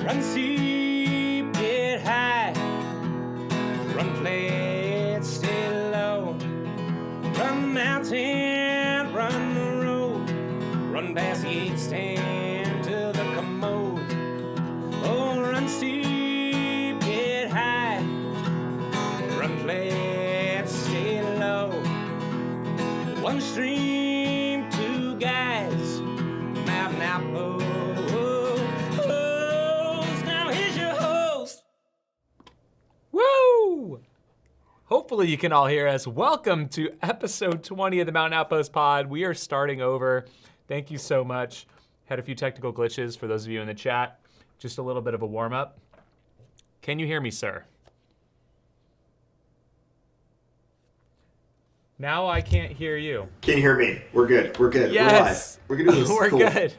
Run steep, get high. Run flat, stay low. Run the mountain, run the road. Run past the 8 stand to the commode. Oh, run steep, get high. Run flat, stay low. One stream, 2 guys. Mountain Outpost. Now here's your host. Woo! Hopefully you can all hear us. Welcome to episode 20 of the Mountain Outpost pod. We are starting over. Thank you so much. Had a few technical glitches for those of you in the chat. Just a little bit of a warm up. Can you hear me, sir? Now I can't hear you. Can you hear me? We're good. We're good. Yes. We're live. We're gonna do this. We're cool. good.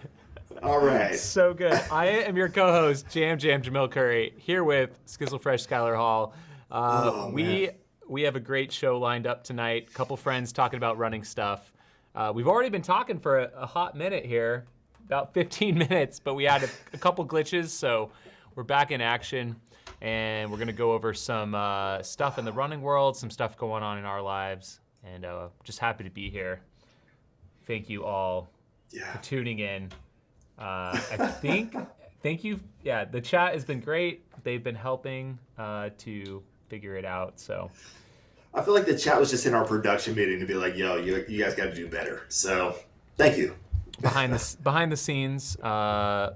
All right. So good. I am your co-host, Jam Jamil Curry, here with Skizzle Fresh Skylar Hall. We have a great show lined up tonight. A couple friends talking about running stuff. We've already been talking for a hot minute here, about 15 minutes, but we had a couple glitches, so we're back in action, and we're gonna go over some stuff in the running world, some stuff going on in our lives, and just happy to be here. Thank you all for tuning in. Thank you. Yeah, the chat has been great. They've been helping to figure it out, so. I feel like the chat was just in our production meeting to be like, yo, you guys got to do better. So thank you. Behind the scenes, I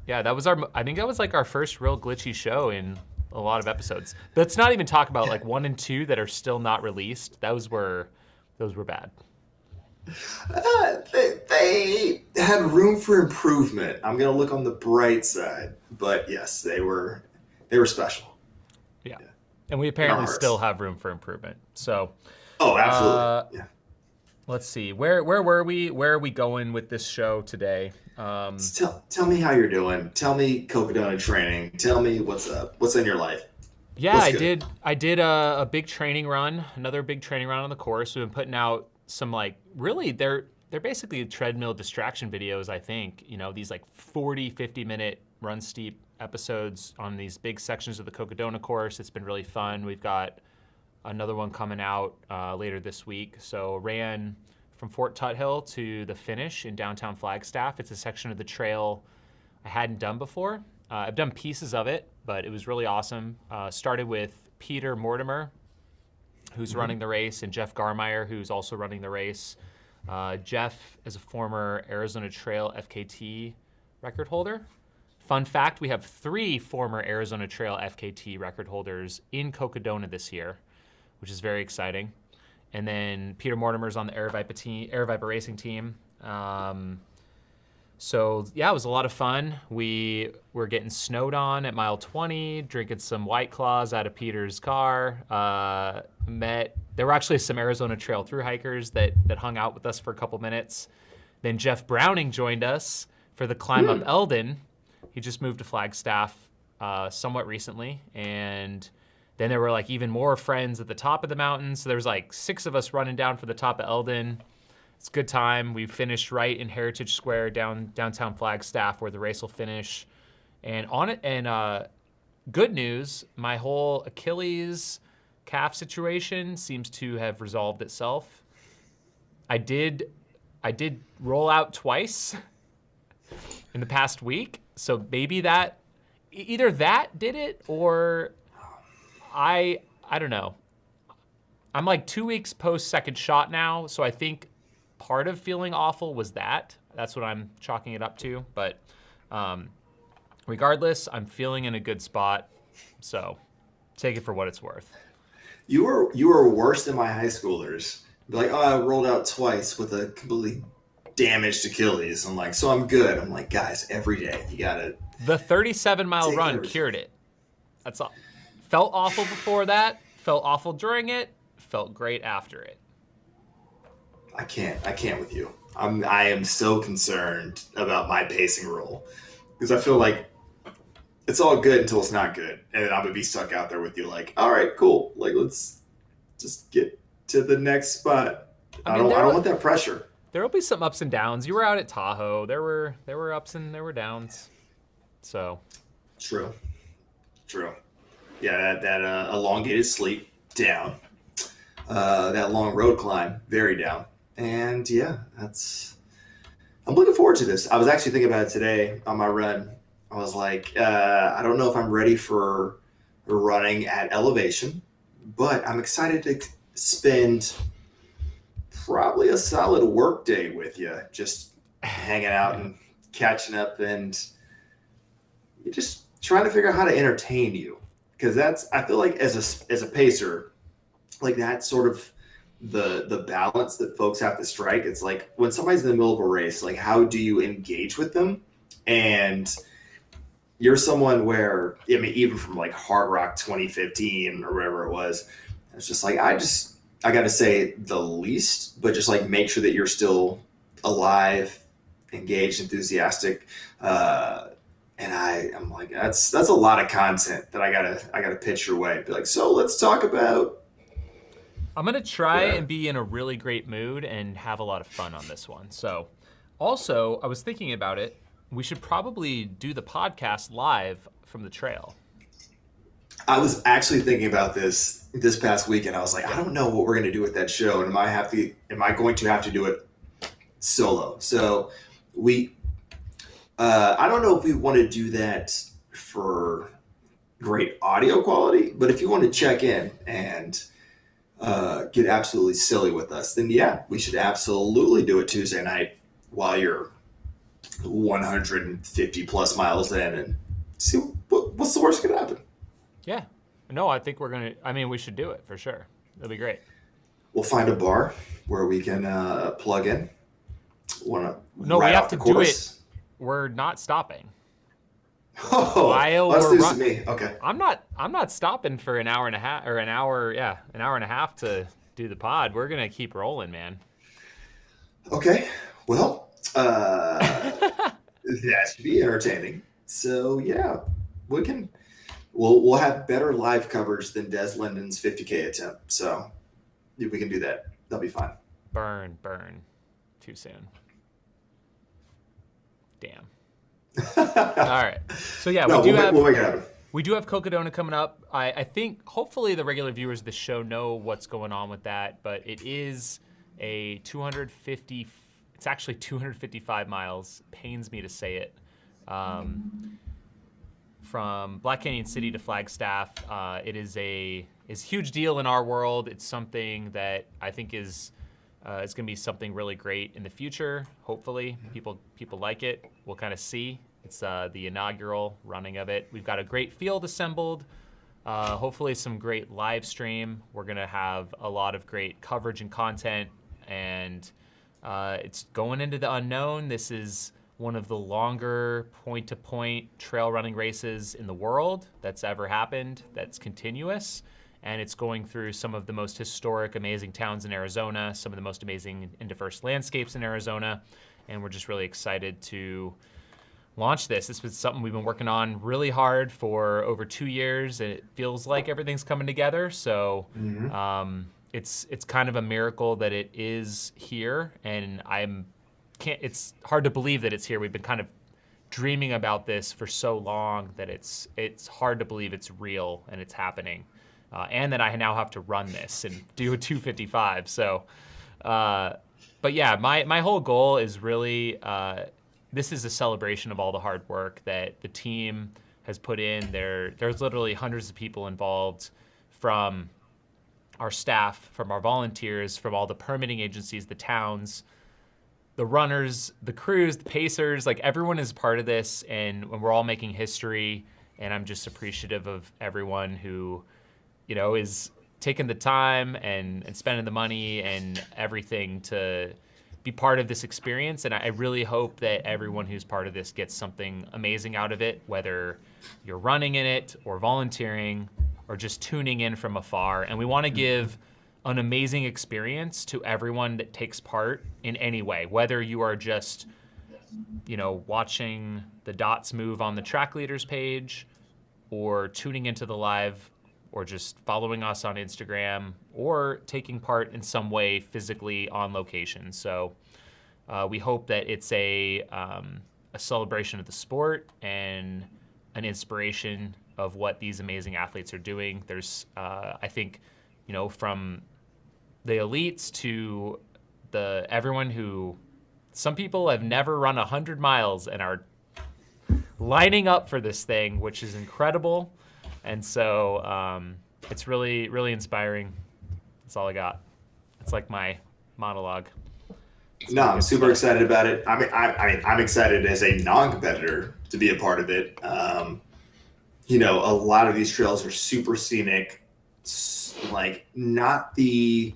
think that was like our first real glitchy show in a lot of episodes. Let's not even talk about like 1 and 2 that are still not released. Those were bad. They had room for improvement. I'm gonna look on the bright side, but yes, they were special. Yeah. And we apparently still have room for improvement. So. Oh, absolutely. Let's see. Where were we? Where are we going with this show today? Tell me how you're doing. Tell me Cocodona training. Tell me what's up. What's in your life? Yeah, I did a big training run. Another big training run on the course. We've been putting out some they're basically treadmill distraction videos. I think these like 40-50 minute run steep episodes on these big sections of the Cocodona course. It's been really fun. We've got another one coming out later this week. So ran from Fort Tuthill to the finish in downtown Flagstaff. It's a section of the trail I hadn't done before. I've done pieces of it, but it was really awesome. Started with Peter Mortimer, who's running the race, and Jeff Garmeyer, who's also running the race. Jeff is a former Arizona Trail FKT record holder. Fun fact, we have 3 former Arizona Trail FKT record holders in Cocodona this year, which is very exciting. And then Peter Mortimer's on the Air Viper racing team. So yeah, it was a lot of fun. We were getting snowed on at mile 20, drinking some White Claws out of Peter's car. There were actually some Arizona Trail thru hikers that hung out with us for a couple minutes. Then Jeff Browning joined us for the climb up Eldon. He just moved to Flagstaff somewhat recently, and then there were like even more friends at the top of the mountain. So there was like 6 of us running down for the top of Eldon. It's a good time. We finished right in Heritage Square downtown Flagstaff, where the race will finish. And good news, my whole Achilles calf situation seems to have resolved itself. I did roll out twice in the past week, so maybe either that did it, or I don't know. I'm like 2 weeks post second shot now, so I think part of feeling awful was that. That's what I'm chalking it up to. But regardless, I'm feeling in a good spot, so take it for what it's worth. You were worse than my high schoolers. Be like, oh, I rolled out twice with a completely damaged Achilles. I'm like, so I'm good. I'm like, guys, every day you gotta. The 37-mile run cured it. That's all. Felt awful before that. Felt awful during it. Felt great after it. I can't with you. I am so concerned about my pacing rule because I feel like it's all good until it's not good, and then I'm gonna be stuck out there with you. Like, all right, cool. Like, let's just get to the next spot. I don't want that pressure. There will be some ups and downs. You were out at Tahoe. There were ups and there were downs. So True. True. Yeah, that elongated sleep, down. That long road climb, very down. And yeah, I'm looking forward to this. I was actually thinking about it today on my run. I was like, I don't know if I'm ready for running at elevation, but I'm excited to spend probably a solid work day with you, just hanging out and catching up, and just trying to figure out how to entertain you. Because I feel like as a pacer, like that's sort of the balance that folks have to strike. It's like when somebody's in the middle of a race, like how do you engage with them? And you're someone where, I mean, even from like Hard Rock 2015 or whatever it was, it's just like I got to say the least, but just like make sure that you're still alive, engaged, enthusiastic. And I'm like, that's a lot of content that I gotta pitch your way. Be like, so let's talk about. I'm gonna try and be in a really great mood and have a lot of fun on this one. So, also, I was thinking about it. We should probably do the podcast live from the trail. I was actually thinking about this past weekend. I was like, I don't know what we're gonna do with that show, and am I going to have to do it solo? So I don't know if we want to do that for great audio quality, but if you want to check in and get absolutely silly with us, then yeah, we should absolutely do it Tuesday night while you're 150 plus miles in, and see what's the worst that could happen. Yeah. No, I think we should do it for sure. That'll be great. We'll find a bar where we can plug in. We have to do it. We're not stopping. Oh, let's do some me. Okay. I'm not stopping for an hour and a half or an hour and a half to do the pod. We're gonna keep rolling, man. Okay. Well, that should be entertaining. So yeah, we'll have better live coverage than Des Linden's 50K attempt. So we can do that. That'll be fine. Burn. Too soon. Damn. All right. So yeah, we'll make it happen. We do have Cocodona coming up. I think hopefully the regular viewers of the show know what's going on with that, but it is a 250. It's actually 255 miles. Pains me to say it. From Black Canyon City to Flagstaff, it is a huge deal in our world. It's something that I think is going to be something really great in the future. Hopefully, people like it. We'll kind of see. It's the inaugural running of it. We've got a great field assembled. Hopefully, some great live stream. We're going to have a lot of great coverage and content, and it's going into the unknown. This is one of the longer point-to-point trail running races in the world that's ever happened. That's continuous. And it's going through some of the most historic, amazing towns in Arizona, some of the most amazing and diverse landscapes in Arizona, and we're just really excited to launch this. This was something we've been working on really hard for over 2 years, and it feels like everything's coming together. So it's kind of a miracle that it is here, and it's hard to believe that it's here. We've been kind of dreaming about this for so long that it's hard to believe it's real and it's happening. And that I now have to run this and do a 255. So, but yeah, my whole goal is really, this is a celebration of all the hard work that the team has put in. There's literally hundreds of people involved, from our staff, from our volunteers, from all the permitting agencies, the towns, the runners, the crews, the pacers, like everyone is part of this, and we're all making history. And I'm just appreciative of everyone who, is taking the time and spending the money and everything to be part of this experience. And I really hope that everyone who's part of this gets something amazing out of it, whether you're running in it or volunteering or just tuning in from afar. And we want to give an amazing experience to everyone that takes part in any way, whether you are just, watching the dots move on the track leaders page, or tuning into the live, or just following us on Instagram, or taking part in some way physically on location. So we hope that it's a celebration of the sport and an inspiration of what these amazing athletes are doing. There's, I think, from the elites to everyone who, some people have never run 100 miles and are lining up for this thing, which is incredible. And so it's really, really inspiring. That's all I got. It's like my monologue. No, I'm super excited about it. I mean, I'm excited as a non-competitor to be a part of it. A lot of these trails are super scenic, like not the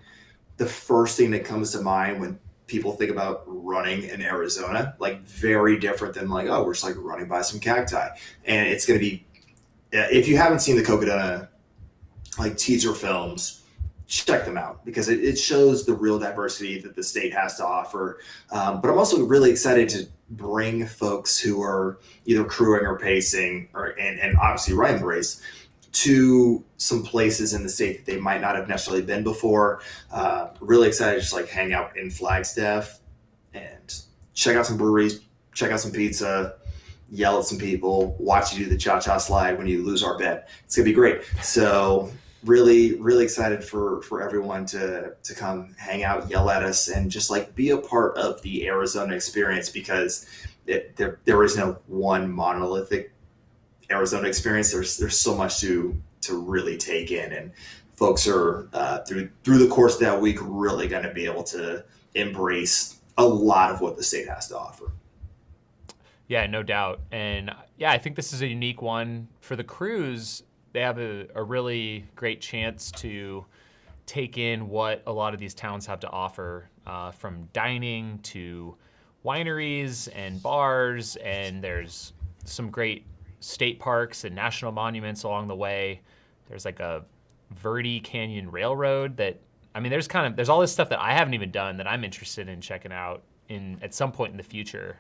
first thing that comes to mind when people think about running in Arizona, like very different than like, oh, we're just like running by some cacti. And it's going to be, if you haven't seen the Cocodona like teaser films, check them out because it shows the real diversity that the state has to offer. But I'm also really excited to bring folks who are either crewing or pacing and obviously running the race to some places in the state that they might not have necessarily been before. Really excited to just like hang out in Flagstaff and check out some breweries, check out some pizza, yell at some people, watch you do the cha-cha slide when you lose our bet. It's gonna be great. So really, really excited for everyone to come hang out, yell at us, and just like be a part of the Arizona experience because there is no one monolithic Arizona experience. There's so much to really take in, and folks are through the course of that week really going to be able to embrace a lot of what the state has to offer. Yeah, no doubt. And yeah, I think this is a unique one for the crews. They have a really great chance to take in what a lot of these towns have to offer, from dining to wineries and bars, and there's some great state parks and national monuments along the way. There's like a Verde Canyon Railroad there's all this stuff that I haven't even done that I'm interested in checking out at some point in the future.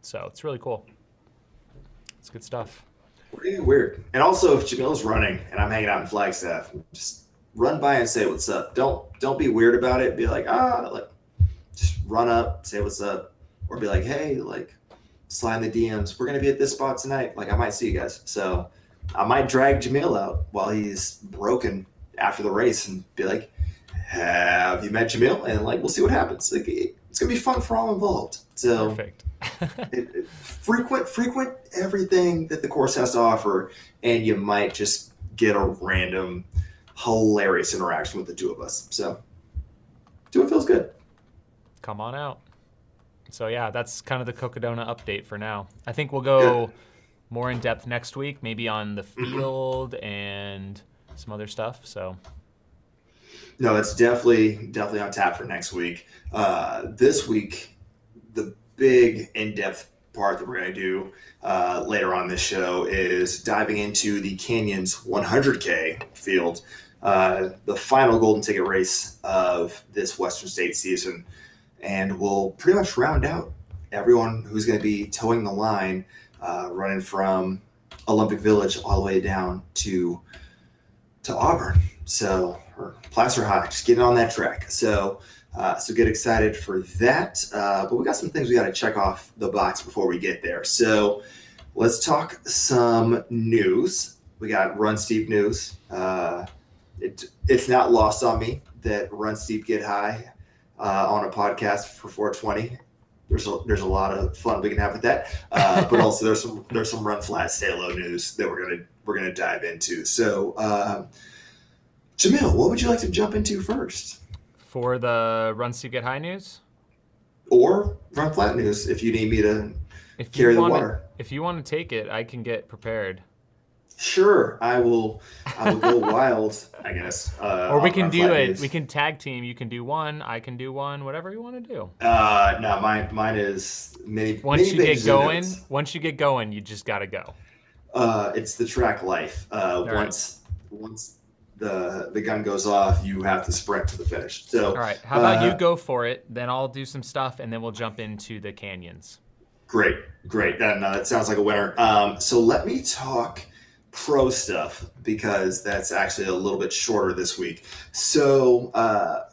So it's really cool. It's good stuff. Really weird. And also, if Jamil's running and I'm hanging out in Flagstaff, just run by and say what's up. Don't be weird about it. Be like, just run up, say what's up, or be like, hey, like, slide in the DMs. We're gonna be at this spot tonight. Like, I might see you guys. So I might drag Jamil out while he's broken after the race and be like, have you met Jamil? And like, we'll see what happens. Like, it's gonna be fun for all involved. So perfect. frequent everything that the course has to offer, and you might just get a random hilarious interaction with the two of us. So do what feels good. Come on out. So yeah, that's kind of the Cocodona update for now. I think we'll go more in depth next week, maybe on the field and some other stuff. So no, it's definitely on tap for next week. This week, the big in-depth part that we're going to do later on this show is diving into the Canyons 100K field, the final golden ticket race of this Western State season. And we'll pretty much round out everyone who's going to be towing the line, running from Olympic Village all the way down to Auburn. So, or Placer High, just getting on that track. So get excited for that. But we got some things we got to check off the box before we get there. So let's talk some news. We got Run Steep news. It's not lost on me that Run Steep Get High on a podcast for 420. There's a lot of fun we can have with that. But also there's some Run Flat Stay Low news that we're gonna dive into. So Jamil, what would you like to jump into first? For the Run Steep Get High news? Or Run Flat news if you need me to carry the water. If you want to take it, I can get prepared. Sure, I will go wild, I guess. Or we can do it. We can tag team. You can do one. I can do one. Whatever you want to do. No, mine is many. Once you get going, you just gotta go. It's the track life. Once the gun goes off, you have to sprint to the finish. So, all right. How about you go for it? Then I'll do some stuff, and then we'll jump into the canyons. Great. That sounds like a winner. So let me talk pro stuff because that's actually a little bit shorter this week. So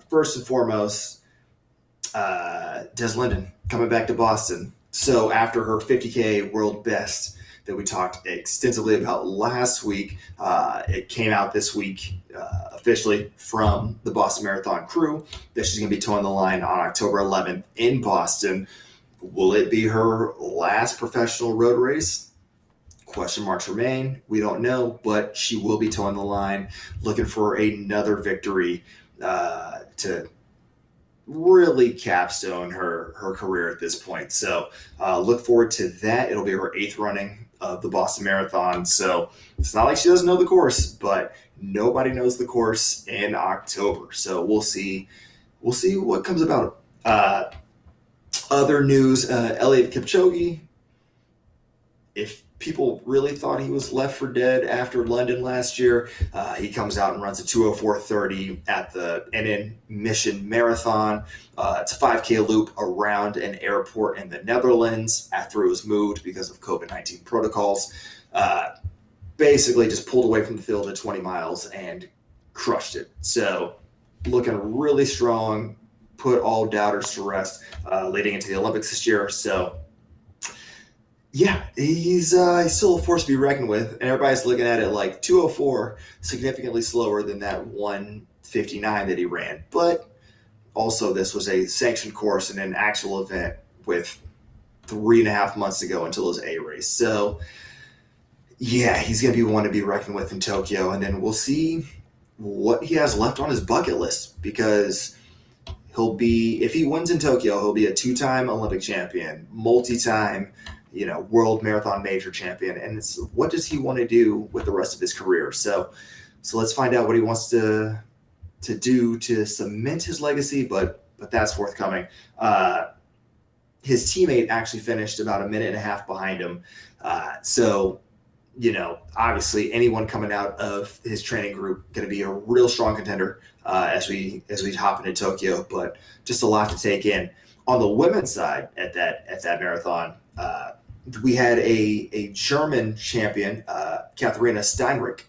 first and foremost, Des Linden coming back to Boston So after her 50K world best that we talked extensively about last week, it came out this week officially from the Boston Marathon crew that she's going to be towing the line on October 11th in Boston. Will it be her last professional road race? Question marks remain. We don't know, but she will be towing the line, looking for another victory to really capstone her career at this point. So look forward to that. It'll be her 8th running of the Boston Marathon. So it's not like she doesn't know the course, but nobody knows the course in October. So we'll see what comes about. Other news, Eliud Kipchoge. If people really thought he was left for dead after London last year, he comes out and runs a 2:04:30 at the NN Mission Marathon. It's a 5K loop around an airport in the Netherlands after it was moved because of COVID-19 protocols. Basically just pulled away from the field at 20 miles and crushed it. So looking really strong, put all doubters to rest leading into the Olympics this year. So yeah, he's still a force to be reckoned with, and everybody's looking at it like 2:04, significantly slower than that 1:59 that he ran. But also, this was a sanctioned course and an actual event with 3.5 months to go until his A race. So yeah, he's going to be one to be reckoned with in Tokyo, and then we'll see what he has left on his bucket list, because if he wins in Tokyo, he'll be a 2-time Olympic champion, multi-time world marathon major champion. And it's, what does he want to do with the rest of his career? So let's find out what he wants to do to cement his legacy, but that's forthcoming. His teammate actually finished about a minute and a half behind him. So obviously anyone coming out of his training group going to be a real strong contender as we hop into Tokyo, but just a lot to take in. On the women's side at that marathon, we had a German champion, Katharina Steinrich,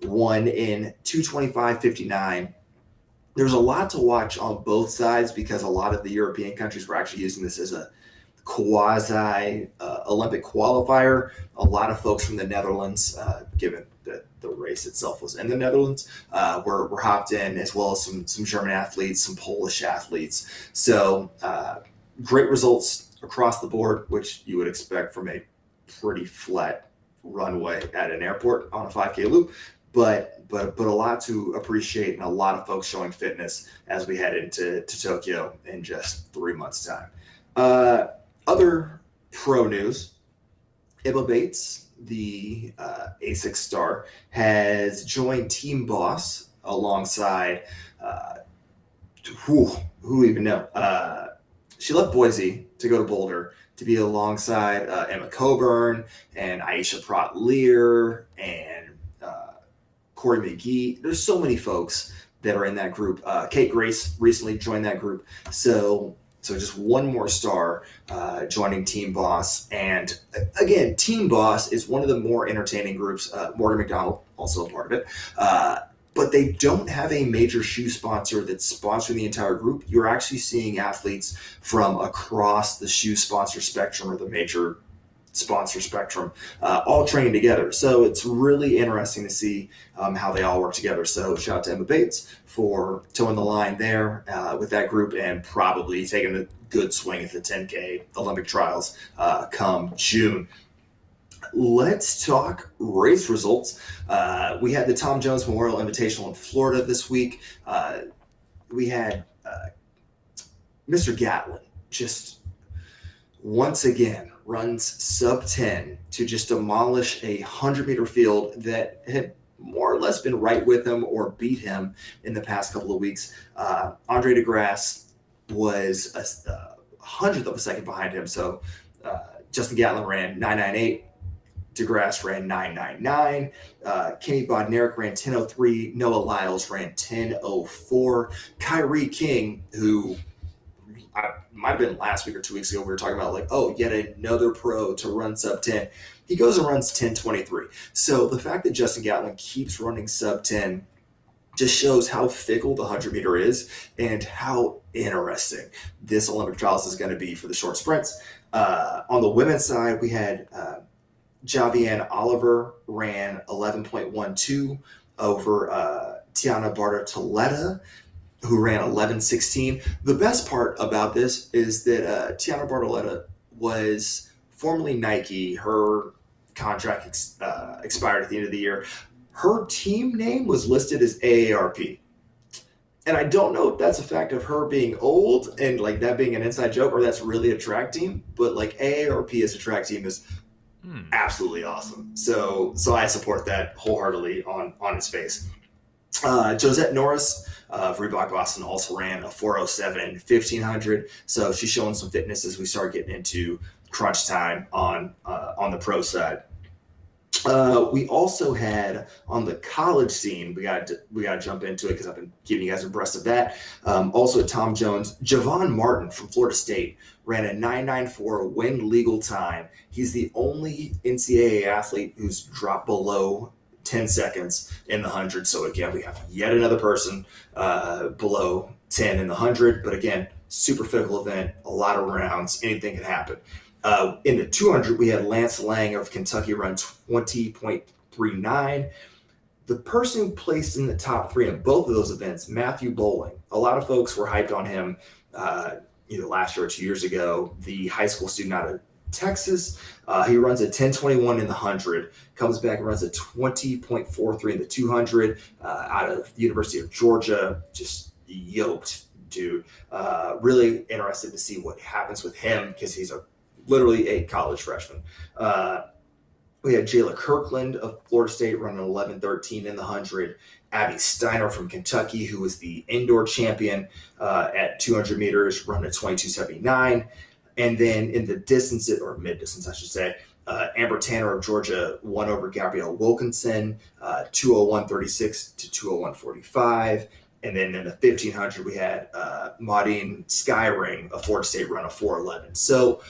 won in 2:25:59. There's a lot to watch on both sides because a lot of the European countries were actually using this as a quasi Olympic qualifier. A lot of folks from the Netherlands, given that the race itself was in the Netherlands, were hopped in, as well as some German athletes, some Polish athletes. So great results across the board, which you would expect from a pretty flat runway at an airport on a 5K loop, but a lot to appreciate, and a lot of folks showing fitness as we head into Tokyo in just 3 months' time. Other pro news: Emma Bates, the ASICS star, has joined Team Boss alongside who even know. She left Boise to go to Boulder to be alongside Emma Coburn and Aisha Pratt-Lear and Corey McGee. There's so many folks that are in that group. Kate Grace recently joined that group. So just one more star joining Team Boss. And again, Team Boss is one of the more entertaining groups. Morgan McDonald, also a part of it. But they don't have a major shoe sponsor that's sponsoring the entire group. You're actually seeing athletes from across the shoe sponsor spectrum, or the major sponsor spectrum, all training together. So it's really interesting to see how they all work together. So shout out to Emma Bates for towing the line there with that group, and probably taking a good swing at the 10K Olympic trials come June. Let's talk race results. We had the Tom Jones Memorial Invitational in Florida this week. We had Mr. Gatlin just once again runs sub 10 to just demolish a 100-meter field that had more or less been right with him or beat him in the past couple of weeks. Andre DeGrasse was a 100th of a second behind him. So Justin Gatlin ran 9.98. DeGrasse ran 9.99. Kenny Bodnarik ran 10.03. Noah Lyles ran 10.04. Kyrie King, who might have been last week or 2 weeks ago, we were talking about yet another pro to run sub 10. He goes and runs 10.23. So the fact that Justin Gatlin keeps running sub 10 just shows how fickle the 100-meter is and how interesting this Olympic trials is going to be for the short sprints. On the women's side, we had Javianne Oliver ran 11.12 over Tiana Bartoletta, who ran 11.16. The best part about this is that Tiana Bartoletta was formerly Nike. Her contract expired at the end of the year. Her team name was listed as AARP. And I don't know if that's a fact of her being old and like that being an inside joke, or that's really a track team. But like AARP as a track team is absolutely awesome. So I support that wholeheartedly on its face. Josette Norris of Reebok Boston also ran a 4:07 in 1500. So she's showing some fitness as we start getting into crunch time on the pro side. We also had on the college scene, we got to jump into it because I've been keeping you guys abreast of that. Also Tom Jones, Javon Martin from Florida State ran a 9.94 win legal time. He's the only NCAA athlete who's dropped below 10 seconds in the 100. So again, we have yet another person below 10 in the 100. But again, super fickle event, a lot of rounds, anything can happen. In the 200, we had Lance Lang of Kentucky run 20.39. The person who placed in the top 3 in both of those events, Matthew Bowling. A lot of folks were hyped on him either last year or 2 years ago. The high school student out of Texas. He runs a 10.21 in the 100, comes back and runs a 20.43 in the 200 out of the University of Georgia. Just yoked dude. Really interested to see what happens with him because he's literally a college freshman. We had Jayla Kirkland of Florida State running 11.13 in the 100. Abby Steiner from Kentucky, who was the indoor champion at 200 meters, running a 22.79. And then in the distance, or mid-distance, I should say, Amber Tanner of Georgia won over Gabrielle Wilkinson, 2:01.36 to 2:01.45. And then in the 1500, we had Maudine Skyring of Florida State run a 4:11. So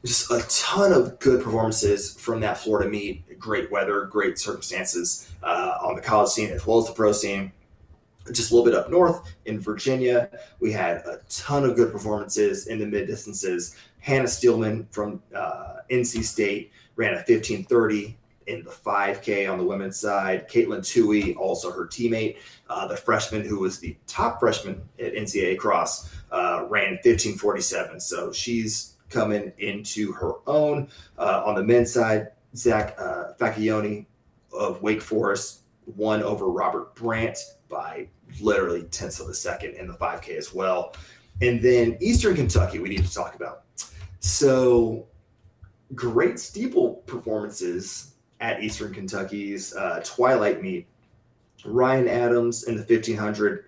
just a ton of good performances from that Florida meet. Great weather, great circumstances on the college scene as well as the pro scene. Just a little bit up north in Virginia, we had a ton of good performances in the mid distances. Hannah Steelman from NC State ran a 15:30 in the 5K on the women's side. Caitlin Toohey, also her teammate, the freshman who was the top freshman at NCAA Cross, ran 15:47. So she's coming into her own. On the men's side, Zach Facchione of Wake Forest won over Robert Brandt by literally tenths of a second in the 5K as well. And then Eastern Kentucky we need to talk about. So great steeple performances at Eastern Kentucky's Twilight meet. Ryan Adams in the 1500,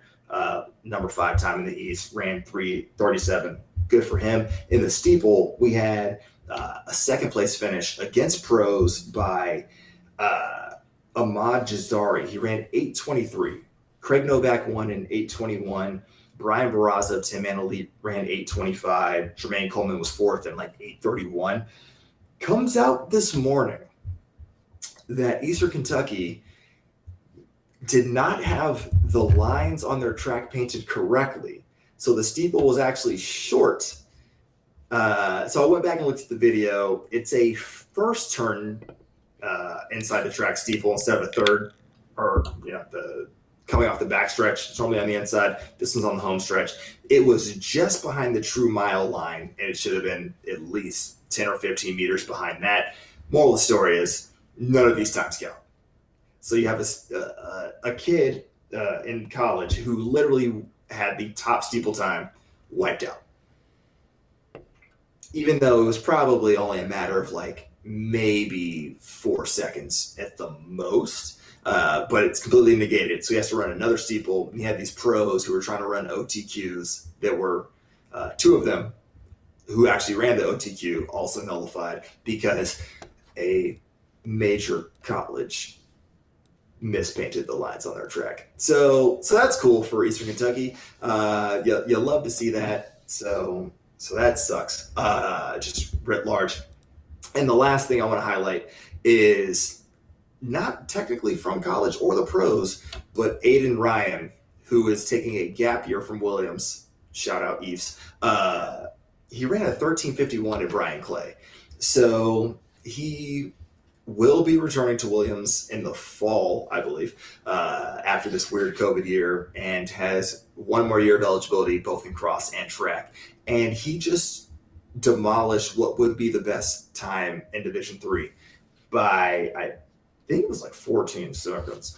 number 5 time in the East, ran 3:37. Good for him. In the steeple, we had a second place finish against pros by Ahmad Jazari. He ran 8:23. Craig Novak won in 8:21. Brian Barraza of Tim Man Elite ran 8:25. Jermaine Coleman was 4th in like 8:31. Comes out this morning that Eastern Kentucky did not have the lines on their track painted correctly. So the steeple was actually short. So I went back and looked at the video. It's a first turn inside the track steeple instead of a third, or the coming off the back stretch. It's normally on the inside. This one's on the home stretch. It was just behind the true mile line, and it should have been at least 10 or 15 meters behind that. Moral of the story is none of these times count. So you have a kid in college who literally had the top steeple time wiped out, even though it was probably only a matter of like maybe 4 seconds at the most. But it's completely negated. So he has to run another steeple. And he had these pros who were trying to run OTQs that were 2 of them who actually ran the OTQ also nullified because a major college mispainted the lines on their track. So that's cool for Eastern Kentucky. You love to see that. So that sucks, just writ large. And the last thing I want to highlight is not technically from college or the pros, but Aiden Ryan, who is taking a gap year from Williams. Shout out Eves. He ran a 13:51 at Brian Clay. So he will be returning to Williams in the fall, I believe, after this weird COVID year, and has one more year of eligibility both in cross and track. And he just demolished what would be the best time in Division III by, I think it was like 14 seconds.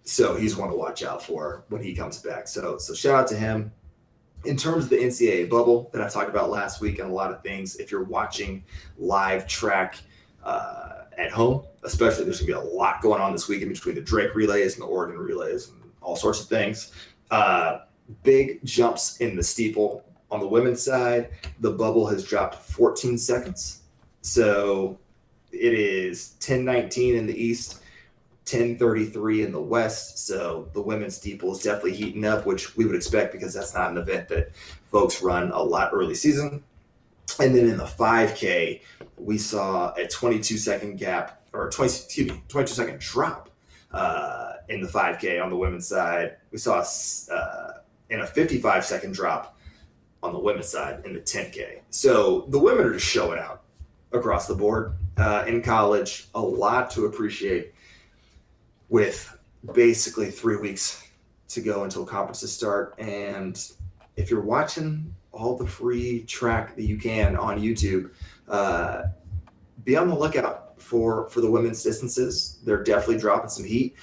So he's one to watch out for when he comes back. So shout out to him. In terms of the NCAA bubble that I talked about last week and a lot of things, if you're watching live track at home, especially, there's going to be a lot going on this weekend between the Drake relays and the Oregon relays and all sorts of things. Big jumps in the steeple. On the women's side, the bubble has dropped 14 seconds. So it is 10:19 in the East, 10:33 in the West. So the women's steeple is definitely heating up, which we would expect because that's not an event that folks run a lot early season. And then in the 5K, we saw a 22-second gap, or 22-second drop in the 5K on the women's side. We saw in a 55-second drop on the women's side in the 10K. So the women are just showing out across the board. In college, a lot to appreciate with basically 3 weeks to go until conferences start. And if you're watching all the free track that you can on YouTube, be on the lookout for the women's distances. They're definitely dropping some heat.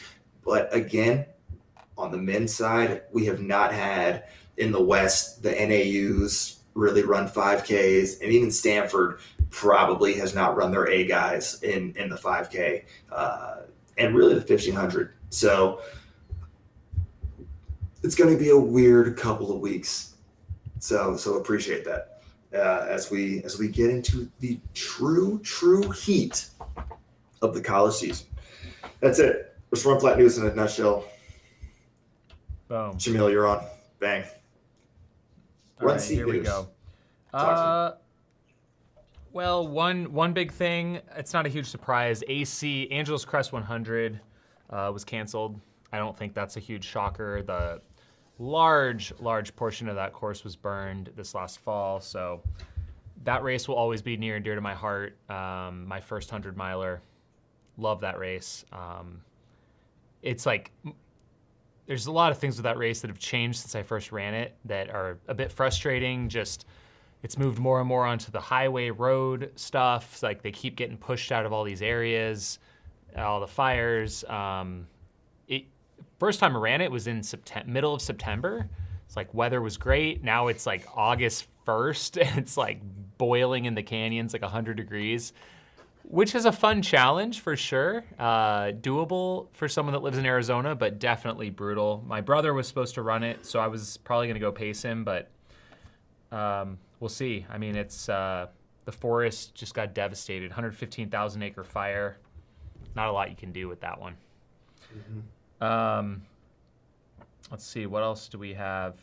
But again, on the men's side, we have not had in the West the NAUs really run 5Ks, and even Stanford probably has not run their A guys in the 5K and really the 1500. So it's going to be a weird couple of weeks. So appreciate that as we get into the true heat of the college season. That's it. Let's run flat news in a nutshell. Boom. Jamil, you're on. Bang. All right, here we go. Well, one big thing, it's not a huge surprise. AC, Angeles Crest 100 was canceled. I don't think that's a huge shocker. The large portion of that course was burned this last fall, so that race will always be near and dear to my heart. My first 100-miler. Love that race. It's like, there's a lot of things with that race that have changed since I first ran it that are a bit frustrating. Just, it's moved more and more onto the highway road stuff. It's like they keep getting pushed out of all these areas, all the fires. First time I ran it was in middle of September. It's like weather was great. Now it's like August 1st and it's like boiling in the canyons, like 100 degrees, which is a fun challenge for sure. Doable for someone that lives in Arizona, but definitely brutal. My brother was supposed to run it, so I was probably gonna go pace him, but we'll see. I mean, it's the forest just got devastated, 115,000 acre fire. Not a lot you can do with that one. Mm-hmm. Let's see, what else do we have?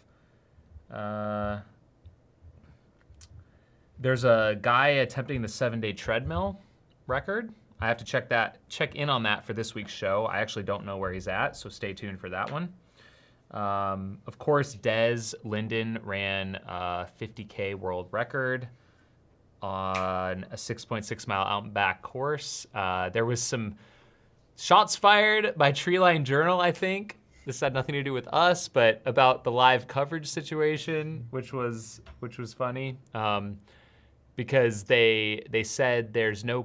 There's a guy attempting the 7-day treadmill record. I have to check in on that for this week's show. I actually don't know where he's at, so stay tuned for that one. Of course, Des Linden ran a 50K world record on a 6.6 mile out and back course. There was some shots fired by Treeline Journal, I think. This had nothing to do with us, but about the live coverage situation, which was funny. Because they said there's no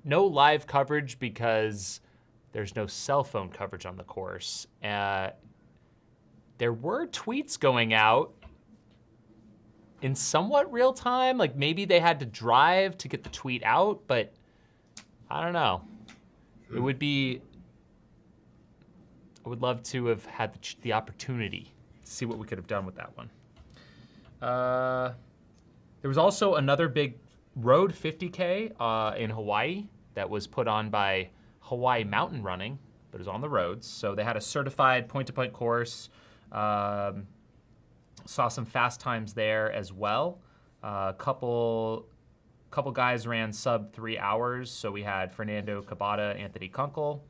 live coverage because there's no cell phone coverage on the course. There were tweets going out in somewhat real time, like maybe they had to drive to get the tweet out, but I don't know. I would love to have had the opportunity to see what we could have done with that one. There was also another big road 50K in Hawaii that was put on by Hawaii Mountain Running, but it was on the roads. So they had a certified point-to-point course. Saw some fast times there as well. A couple couple guys ran sub 3 hours. So we had Fernando Cabada, Anthony Kunkel,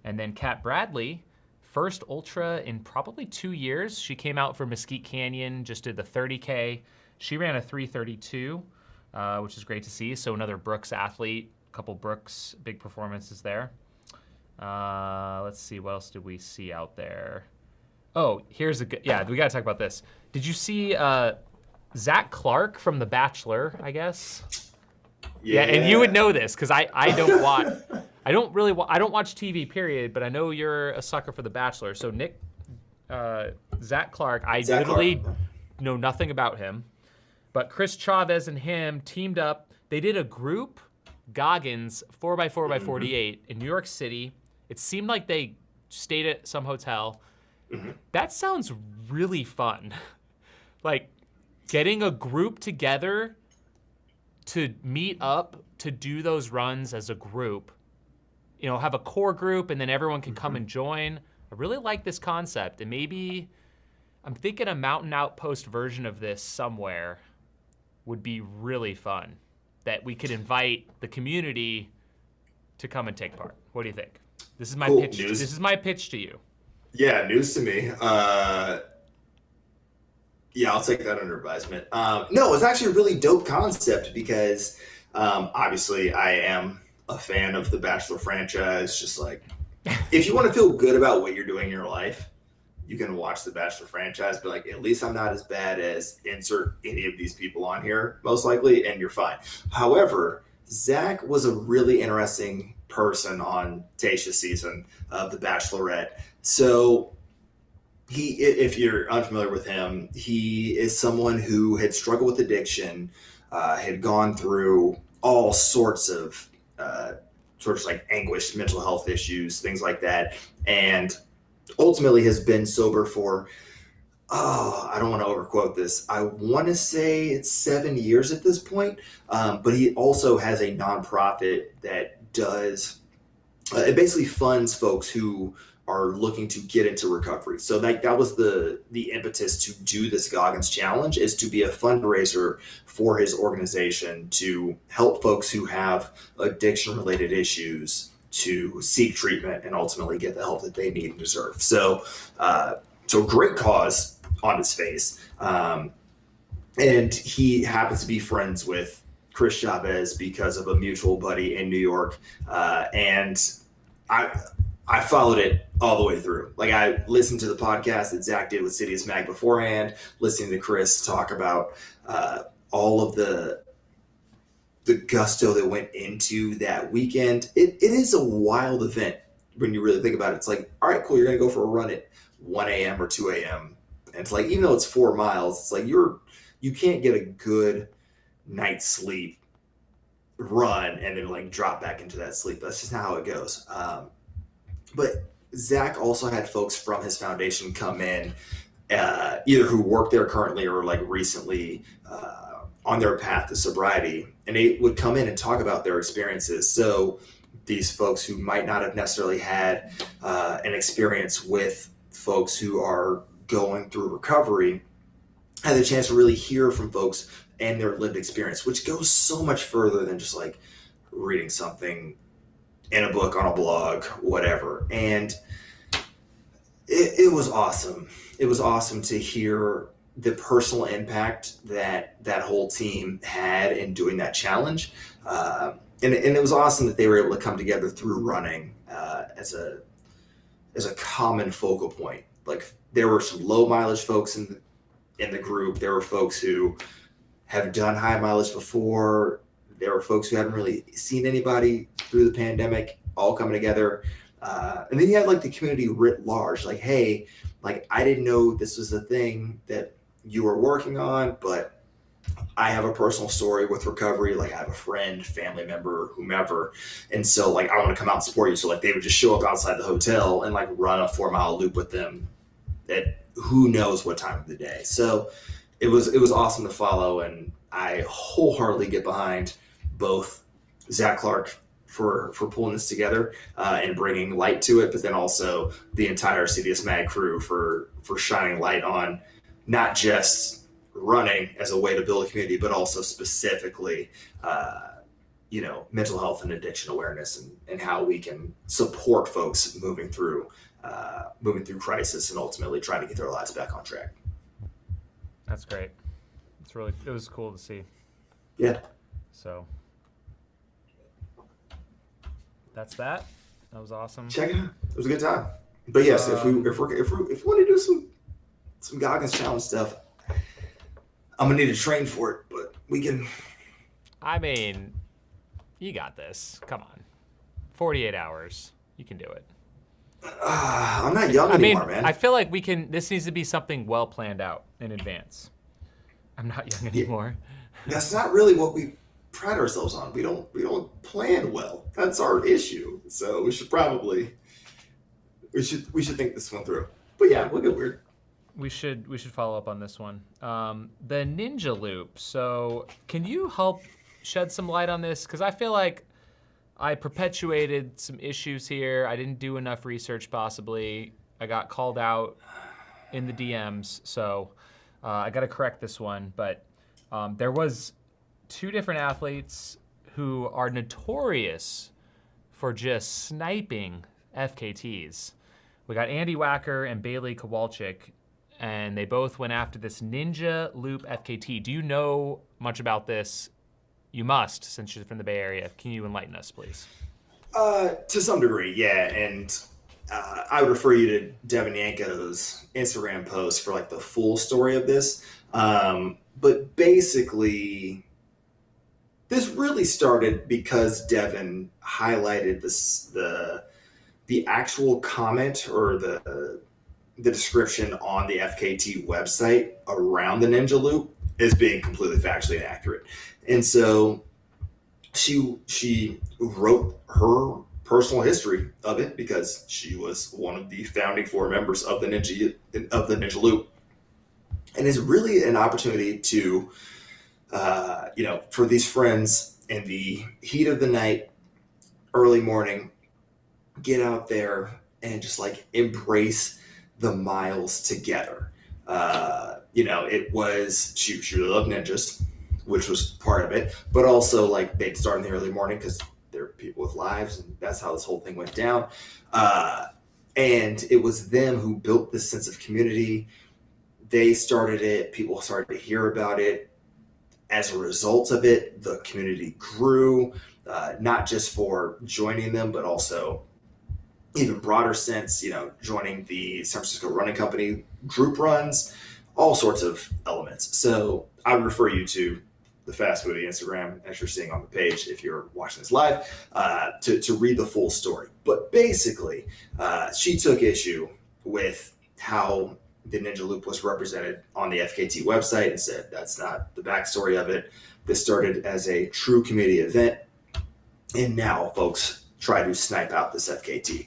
and then Kat Bradley, first ultra in probably 2 years. She came out for Mesquite Canyon, just did the 30K. She ran a 3:32, which is great to see. So another Brooks athlete, a couple Brooks big performances there. Let's see, what else did we see out there? Oh, here's a good, yeah, we gotta talk about this. Did you see Zach Clark from The Bachelor, I guess? Yeah, and you would know this, because I don't watch, I don't watch TV, period, but I know you're a sucker for The Bachelor. So Zach Clark, I literally know nothing about him, but Chris Chavez and him teamed up. They did a group Goggins 4x4x48 in New York City. It seemed like they stayed at some hotel. That sounds really fun. Like getting a group together to meet up to do those runs as a group, you know, have a core group and then everyone can come and join. I really like this concept, and maybe I'm thinking a Mountain Outpost version of this somewhere would be really fun, that we could invite the community to come and take part. What do you think? This is my pitch. News. This is my pitch to you. Yeah, news to me. Yeah, I'll take that under advisement. No, it's actually a really dope concept because obviously I am a fan of the Bachelor franchise. Just like, if you want to feel good about what you're doing in your life, you can watch the Bachelor franchise, but like, at least I'm not as bad as insert any of these people on here, most likely, and you're fine. However, Zach was a really interesting person on Tayshia's season of The Bachelorette. So he, if you're unfamiliar with him, he is someone who had struggled with addiction, had gone through all sorts of like anguish, mental health issues, things like that, and ultimately has been sober for, I don't want to overquote this, I want to say it's 7 years at this point, but he also has a nonprofit that does, it basically funds folks who are looking to get into recovery. So that was the impetus to do this Goggins Challenge, is to be a fundraiser for his organization to help folks who have addiction-related issues to seek treatment and ultimately get the help that they need and deserve. So, so great cause on its face. And he happens to be friends with Chris Chavez because of a mutual buddy in New York. And I followed it all the way through. Like, I listened to the podcast that Zach did with Sidious Mag beforehand, listening to Chris talk about all of the gusto that went into that weekend. It is a wild event when you really think about it. It's like, all right, cool, you're going to go for a run at 1 a.m. or 2 a.m. And it's like, even though it's 4 miles, it's like you can't get a good night's sleep, run, and then like drop back into that sleep. That's just not how it goes. But Zach also had folks from his foundation come in, either who work there currently or like recently on their path to sobriety, and they would come in and talk about their experiences. So these folks who might not have necessarily had an experience with folks who are going through recovery had the chance to really hear from folks and their lived experience, which goes so much further than just like reading something in a book, on a blog, whatever. And it was awesome. It was awesome to hear the personal impact that whole team had in doing that challenge. And it was awesome that they were able to come together through running as a common focal point. Like, there were some low mileage folks in the group. There were folks who have done high mileage before. There were folks who hadn't really seen anybody through the pandemic, all coming together. And then you had like the community writ large, like, hey, like, I didn't know this was a thing that you were working on, but I have a personal story with recovery. Like, I have a friend, family member, whomever. And so like, I want to come out and support you. So like, they would just show up outside the hotel and like run a 4-mile loop with them at who knows what time of the day. So it was awesome to follow. And I wholeheartedly get behind both Zach Clark for pulling this together and bringing light to it, but then also the entire Sidious Mag crew for shining light on not just running as a way to build a community, but also specifically, mental health and addiction awareness, and how we can support folks moving through crisis and ultimately trying to get their lives back on track. That's great. It was cool to see. Yeah. So that's that. That was awesome. Check it out. It was a good time. But yes, if we want to do some Goggins challenge stuff, I'm gonna need to train for it, but we can. I mean, you got this. Come on, 48 hours. You can do it. I'm not young anymore, man. I feel like we can. This needs to be something well planned out in advance. I'm not young anymore. That's not really what we pride ourselves on. We don't plan well. That's our issue. So we should think this one through. But yeah, we'll get weird. We should follow up on this one. The Ninja Loop. So can you help shed some light on this? Because I feel like I perpetuated some issues here. I didn't do enough research, possibly. I got called out in the DMs, so I got to correct this one. But there was 2 different athletes who are notorious for just sniping FKTs. We got Andy Wacker and Bailey Kowalczyk, and they both went after this Ninja Loop FKT. Do you know much about this? You must, since you're from the Bay Area. Can you enlighten us, please? To some degree, yeah. And I would refer you to Devin Yanko's Instagram post for like the full story of this. But basically, this really started because Devin highlighted the actual comment or the description on the FKT website around the Ninja Loop as being completely factually inaccurate. And so she wrote her personal history of it because she was one of the founding 4 members of the Ninja Loop. And it's really an opportunity to, for these friends in the heat of the night, early morning, get out there and just like embrace the miles together. It was, she really loved ninjas, which was part of it, but also like they'd start in the early morning because they're people with lives, and that's how this whole thing went down. And it was them who built this sense of community. They started it. People started to hear about it. As a result of it, the community grew, not just for joining them, but also even broader sense, joining the San Francisco Running Company group runs, all sorts of elements. So I would refer you to the Fast Movie Instagram, as you're seeing on the page if you're watching this live, to read the full story. But basically, she took issue with how the Ninja Loop was represented on the FKT website and said that's not the backstory of it. This started as a true community event, and now folks try to snipe out this FKT.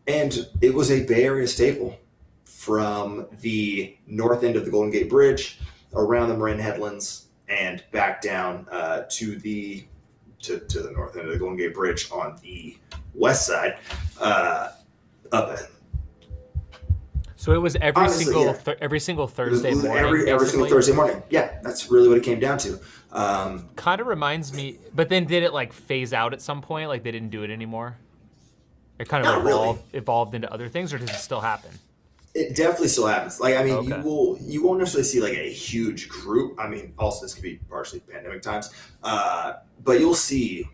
And it was a Bay Area staple from the north end of the Golden Gate Bridge, around the Marin Headlands, and back down to the north end of the Golden Gate Bridge on the west side. So it was every single Thursday morning. Every single Thursday morning. Yeah, that's really what it came down to. Kind of reminds me, but then did it like phase out at some point? Like they didn't do it anymore? It kind of evolved into other things, or does it still happen? It definitely still happens. Like, I mean, you won't necessarily see like a huge group. I mean, also this could be partially pandemic times, but you'll see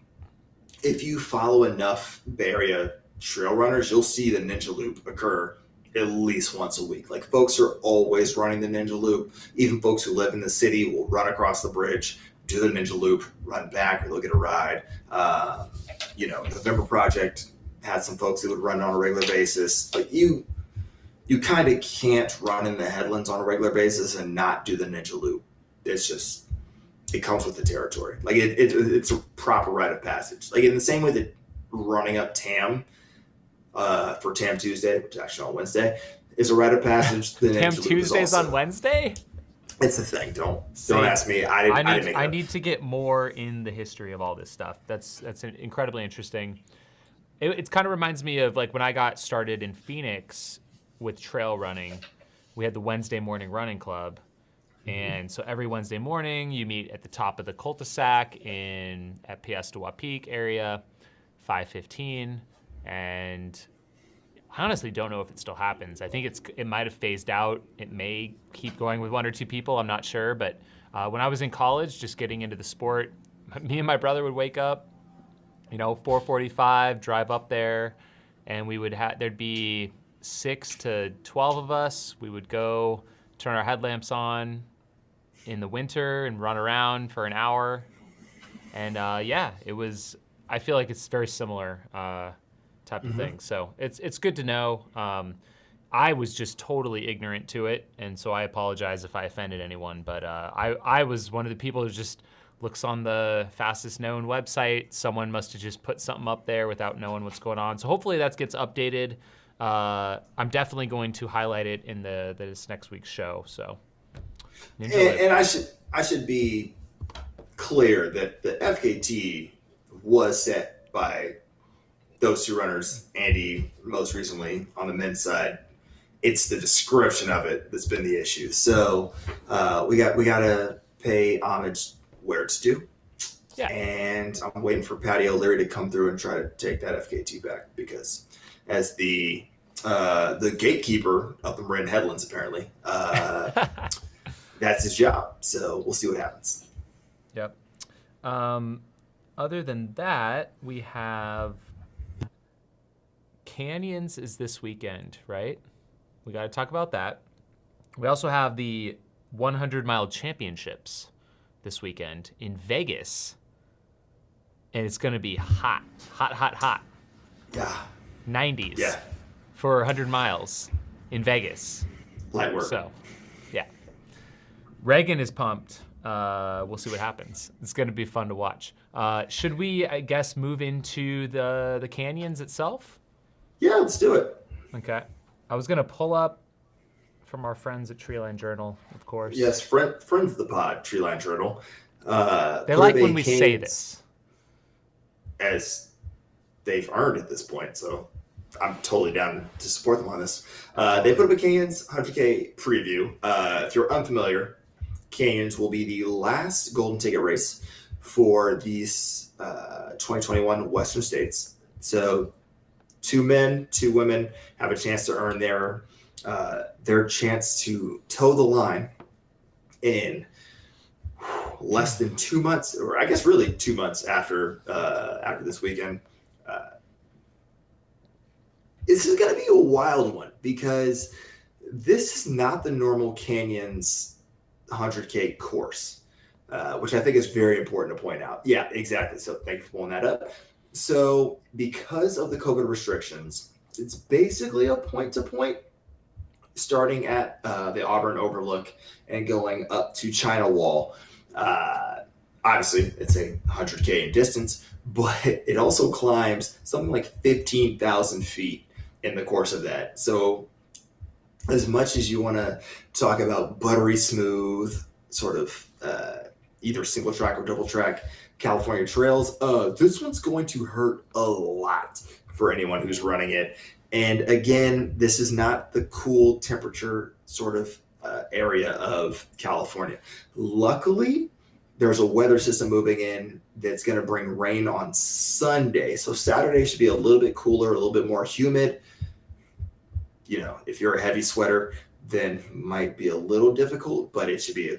if you follow enough Bay Area trail runners, you'll see the Ninja Loop occur at least once a week. Like folks are always running the Ninja Loop. Even folks who live in the city will run across the bridge, do the Ninja Loop, run back, or they'll get a ride. The November Project had some folks who would run on a regular basis. Like you kind of can't run in the headlands on a regular basis and not do the Ninja Loop. It's just, it comes with the territory. Like it's a proper rite of passage. Like in the same way that running up TAM for TAM Tuesday, which is actually on Wednesday, is a rite of passage. TAM Tuesday's on Wednesday? It's a thing. Don't ask me. I didn't make it up. I need to get more in the history of all this stuff. That's incredibly interesting. It kind of reminds me of like when I got started in Phoenix with trail running. we had the Wednesday morning running club. And so every Wednesday morning, you meet at the top of the cul-de-sac at Piestewa Peak area, 5:15. And I honestly don't know if it still happens. I think it might have phased out. It may keep going with 1 or 2 people. I'm not sure. But when I was in college, just getting into the sport, me and my brother would wake up, 4:45, drive up there, and there'd be 6 to 12 of us. We would go turn our headlamps on in the winter and run around for an hour. And it was, I feel like it's very similar type of thing. So it's good to know. I was just totally ignorant to it, and so I apologize if I offended anyone. But I was one of the people who just looks on the fastest known website. Someone must have just put something up there without knowing what's going on. So hopefully that gets updated. I'm definitely going to highlight it in this next week's show. So, and I should be clear that the FKT was set by those 2 runners, Andy most recently on the men's side. It's the description of it that's been the issue. So we got to pay homage where it's due. Yeah. And I'm waiting for Patty O'Leary to come through and try to take that FKT back, because as the gatekeeper of the Marin Headlands, apparently, that's his job. So we'll see what happens. Yep. Other than that, we have Canyons is this weekend, right? We got to talk about that. We also have the 100-mile championships this weekend in Vegas, and it's going to be hot. Yeah. 90s. Yeah. For 100 miles in Vegas. Light work. So, yeah. Reagan is pumped. We'll see what happens. It's going to be fun to watch. Should we, I guess, move into the canyons itself? Yeah, let's do it. Okay. I was going to pull up from our friends at Treeline Journal, of course. Yes, friends of the pod, Treeline Journal. They like when we say this. As they've earned at this point, so I'm totally down to support them on this. They put up a Canyons 100K preview. If you're unfamiliar, Canyons will be the last golden ticket race for these 2021 Western States. So 2 men, 2 women have a chance to earn their chance to toe the line in less than 2 months, or I guess really 2 months after this weekend. This is going to be a wild one, because this is not the normal Canyons 100K course, which I think is very important to point out. Yeah, exactly. So thank you for pulling that up. So because of the COVID restrictions, it's basically a point-to-point, starting at the Auburn Overlook and going up to China Wall. Obviously, it's a 100K in distance, but it also climbs something like 15,000 feet in the course of that. So as much as you want to talk about buttery smooth, sort of either single track or double track California trails, this one's going to hurt a lot for anyone who's running it. And again, this is not the cool temperature sort of area of California. Luckily, there's a weather system moving in that's going to bring rain on Sunday. So Saturday should be a little bit cooler, a little bit more humid. You know, if you're a heavy sweater, then might be a little difficult, but it should be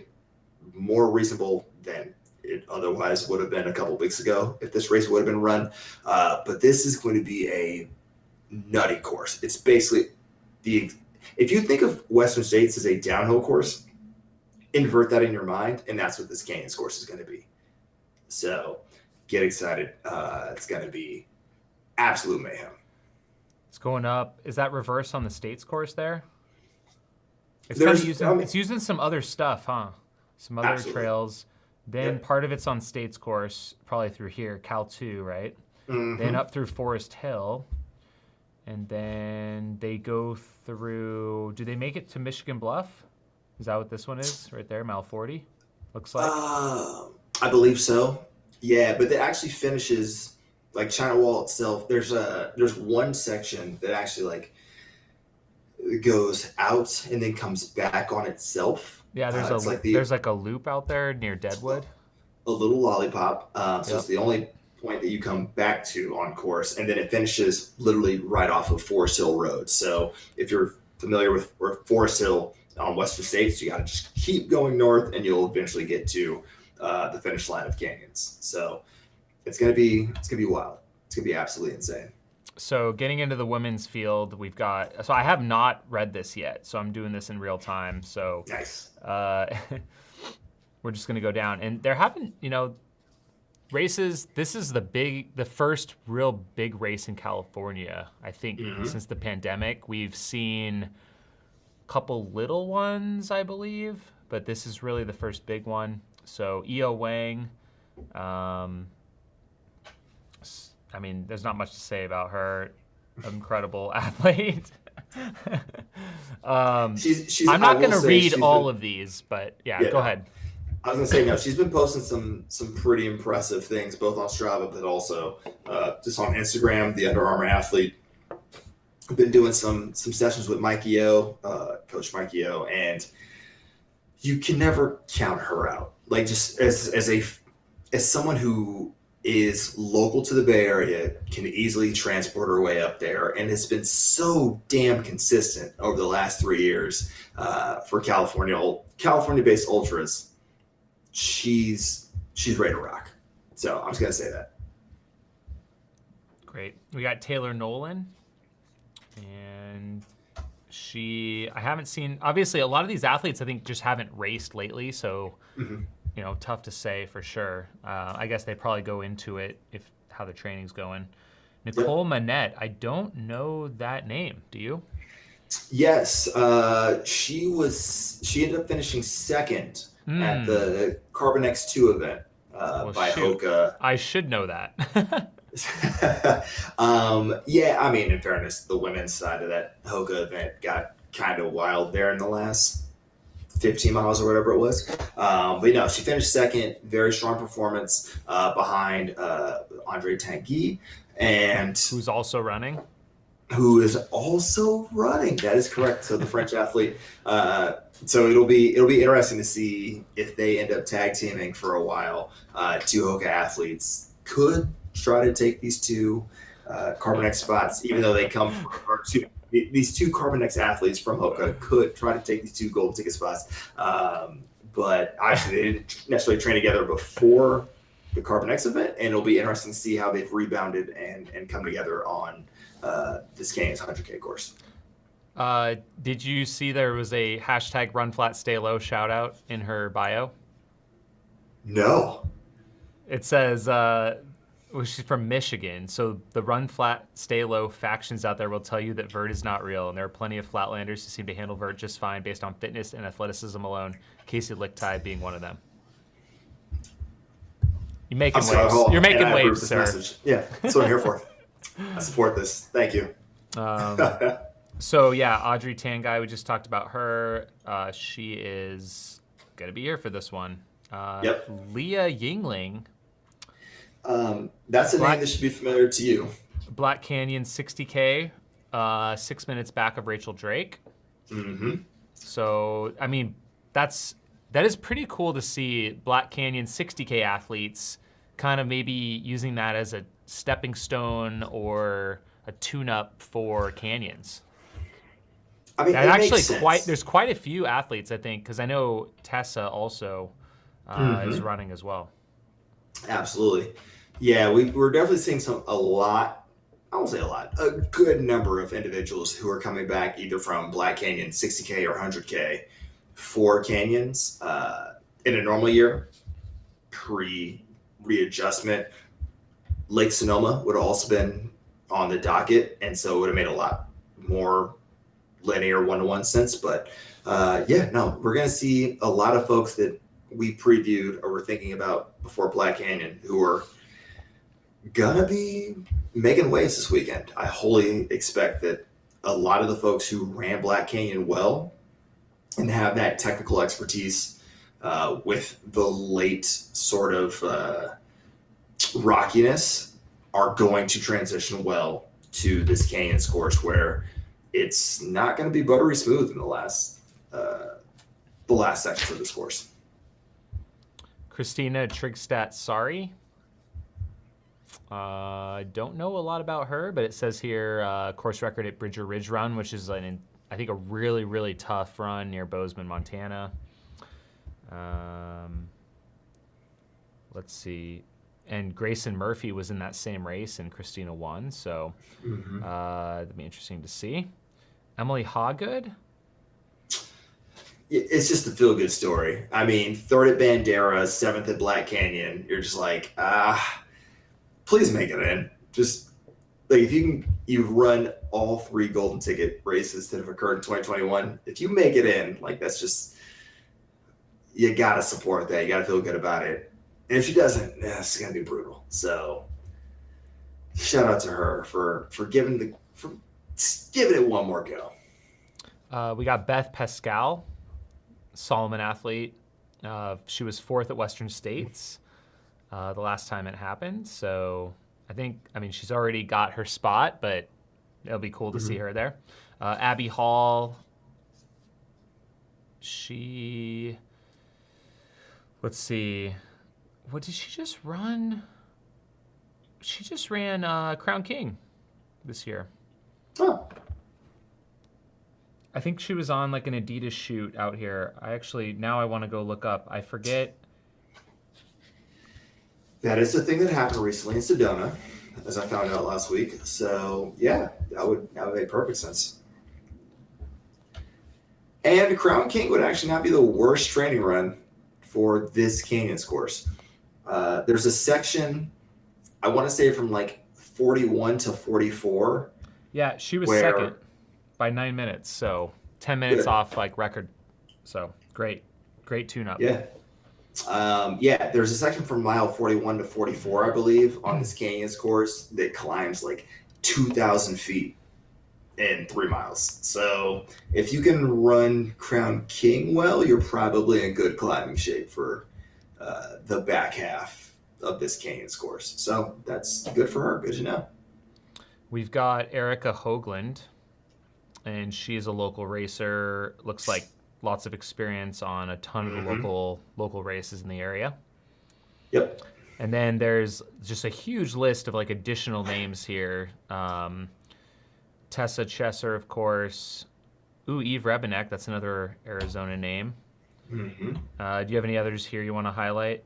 more reasonable than it otherwise would have been a couple weeks ago if this race would have been run. But this is going to be a nutty course. It's basically if you think of Western States as a downhill course, invert that in your mind, and that's what this Canyons course is going to be. So get excited. It's going to be absolute mayhem. It's going up. Is that reverse on the States course there? It's kind of it's using some other stuff, huh? Some other trails. Then part of it's on States course, probably through here, Cal 2, right? Mm-hmm. Then up through Forest Hill. And then they go through, do they make it to Michigan Bluff? Is that what this one is right there, mile 40? Looks like. I believe so. Yeah, but it actually finishes like China Wall itself. There's one section that actually goes out and then comes back on itself. Yeah, there's like a loop out there near Deadwood. A little lollipop. So Yep. it's the only point that you come back to on course, and then it finishes literally right off of Forest Hill Road. So if you're familiar with Forest Hill on Western States, you got to just keep going north, and you'll eventually get to the finish line of Canyons. So it's gonna be wild. It's gonna be absolutely insane. So getting into the women's field, we've got. So I have not read this yet, so I'm doing this in real time. So Nice. We're just gonna go down, and there haven't, races. This is the first real big race in California, I think, since the pandemic. We've seen a couple little ones, I believe, but this is really the first big one. So Wang, I mean, there's not much to say about her. Incredible athlete. She's. I'm not going to read all of these, but yeah, go ahead. I was gonna say, no, she's been posting some pretty impressive things, both on Strava, but also just on Instagram. The Under Armour athlete. I've been doing some sessions with Mikey O, Coach Mikey O, and you can never count her out. Like, just as someone who is local to the Bay Area, can easily transport her way up there, and has been so damn consistent over the last 3 years for California-based ultras. She's ready to rock. So I'm just gonna say that. Great. We got Taylor Nolan, and I haven't seen. Obviously, a lot of these athletes I think just haven't raced lately, so. Tough to say for sure. I guess they probably go into it how the training's going. Nicole Minnette, I don't know that name. Do you? Yes, she ended up finishing second at the Carbon X2 event by Hoka. I should know that. Yeah, I mean, in fairness, the women's side of that Hoka event got kind of wild there in the last 15 miles or whatever it was. But she finished second. Very strong performance behind Andre Tanguy, and who's also running. That is correct. So the French athlete. So it'll be interesting to see if they end up tag teaming for a while. Two Hoka athletes could try to take these two Carbon X spots, even though they come from these two Carbon X athletes from Hoka could try to take these two golden ticket spots. But obviously they didn't necessarily train together before the Carbon X event, and it'll be interesting to see how they've rebounded and come together on this Canyons 100K course. Did you see there was a hashtag Run Flat Stay Low shout out in her bio? No. It says, she's from Michigan, so the Run Flat Stay Low factions out there will tell you that vert is not real, and there are plenty of flatlanders who seem to handle vert just fine based on fitness and athleticism alone, Casey Lichtai being one of them. You're making waves. You're making waves, sir. Message. Yeah, that's what I'm here for. I support this. Thank you. So yeah, Audrey Tanguy, we just talked about her. She is gonna be here for this one. Yep. Leah Yingling. That's a name that should be familiar to you. Black Canyon 60K, 6 minutes back of Rachel Drake. Mm-hmm. So I mean, that is pretty cool to see Black Canyon 60K athletes kind of maybe using that as a stepping stone or a tune-up for canyons. I mean, that actually there's quite a few athletes, I think, because I know Tessa also is running as well. Absolutely. Yeah, we're definitely seeing a good number of individuals who are coming back either from Black Canyon 60K or 100K for canyons in a normal year, pre-readjustment. Lake Sonoma would have also been on the docket, and so it would have made a lot more linear one-to-one sense. But we're going to see a lot of folks that we previewed or were thinking about before Black Canyon who are going to be making waves this weekend. I wholly expect that a lot of the folks who ran Black Canyon well and have that technical expertise with the late sort of rockiness are going to transition well to this Canyons course, where it's not going to be buttery smooth in the last section of this course. Christina Trigstadt, sorry. I don't know a lot about her, but it says here course record at Bridger Ridge Run, which is I think a really, really tough run near Bozeman, Montana. Let's see. And Grayson Murphy was in that same race, and Christina won, so that'd be interesting to see. Emily Hawgood? It's just a feel-good story. I mean, 3rd at Bandera, 7th at Black Canyon. You're just like, please make it in. Just like if you've run all 3 golden ticket races that have occurred in 2021. If you make it in, like that's just, you gotta support that. You gotta feel good about it. And if she doesn't, it's gonna be brutal. So shout out to her for giving it one more go. We got Beth Pascal, Solomon athlete. She was 4th at Western States the last time it happened. So I mean, she's already got her spot, but it'll be cool to see her there. Abby Hall, let's see, what did she just run? She just ran Crown King this year. Oh. I think she was on like an Adidas shoot out here. Now I want to go look up. I forget. That is the thing that happened recently in Sedona, as I found out last week. So yeah, that would make perfect sense. And Crown King would actually not be the worst training run for this Canyons course. There's a section, I want to say from like 41 to 44. Yeah, she was second by 9 minutes, so 10 minutes off like record. So great tune-up. Yeah. There's a section from mile 41 to 44, I believe, on this Canyons course that climbs like 2,000 feet in 3 miles. So if you can run Crown King well, you're probably in good climbing shape for the back half of this Canyons course. So that's good for her. Good to know. We've got Erica Hoagland, and she's a local racer. Looks like lots of experience on a ton of the local races in the area. Yep. And then there's just a huge list of like additional names here. Tessa Chesser, of course. Eve Rebenek, that's another Arizona name. Do you have any others here you want to highlight?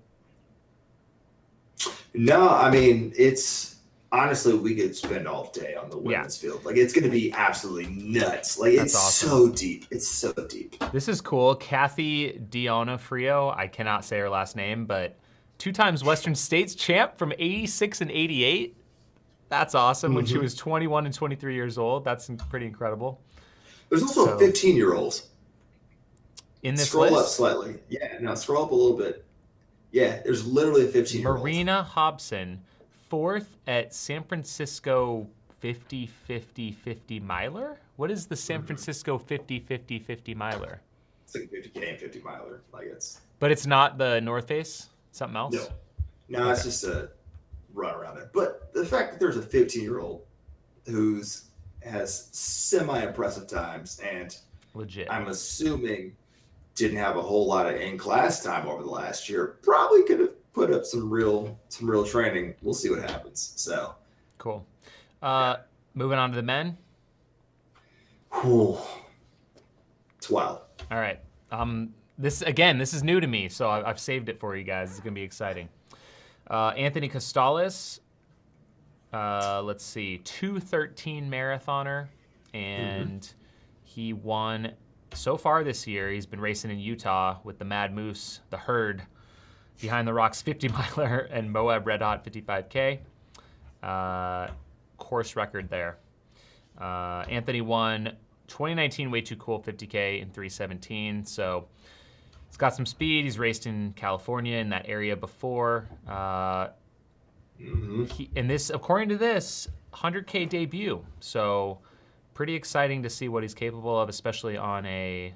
No, I mean, it's honestly, we could spend all day on the women's field. Like, it's going to be absolutely nuts. Like, it's awesome. So deep. It's so deep. This is cool. Kathy Dionofrio, I cannot say her last name, but 2 times Western States champ from 86 and 88. That's awesome. When she was 21 and 23 years old. That's pretty incredible. There's also a 15-year-old. In this Scroll list? up slightly. Yeah, now scroll up a little bit. Yeah, there's literally a 15-year-old. Marina Hobson, 4th at San Francisco 50-50-50 miler? What is the San Francisco 50-50-50 miler? It's like a 50K and 50 miler. Like But it's not the North Face? Something else? No, okay. It's just a run around there. But the fact that there's a 15-year-old has semi-impressive times and legit, I'm assuming didn't have a whole lot of in-class time over the last year, probably could have put up some real training. We'll see what happens. So cool. Moving on to the men. It's wild. All right. This is new to me, so I've saved it for you guys. It's gonna be exciting. Anthony Costales. Let's see, 2:13 marathoner, and he won so far this year. He's been racing in Utah with the Mad Moose, the Herd, Behind the Rocks 50 miler, and Moab Red Hot 55K. Course record there. Anthony won 2019 Way Too Cool 50K in 3:17. So he's got some speed. He's raced in California in that area before. And this, according to this, 100K debut. So pretty exciting to see what he's capable of, especially on a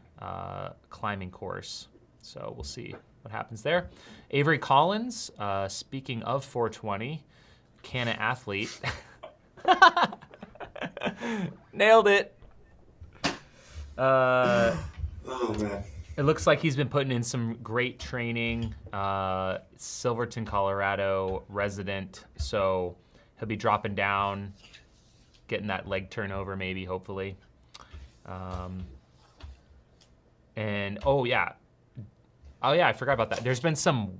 climbing course. So we'll see what happens there. Avery Collins, speaking of 420, Canna athlete. Nailed it. Uh, Oh man. it looks like he's been putting in some great training. Silverton, Colorado resident, so he'll be dropping down, getting that leg turnover maybe, hopefully. And oh yeah, I forgot about that. There's been some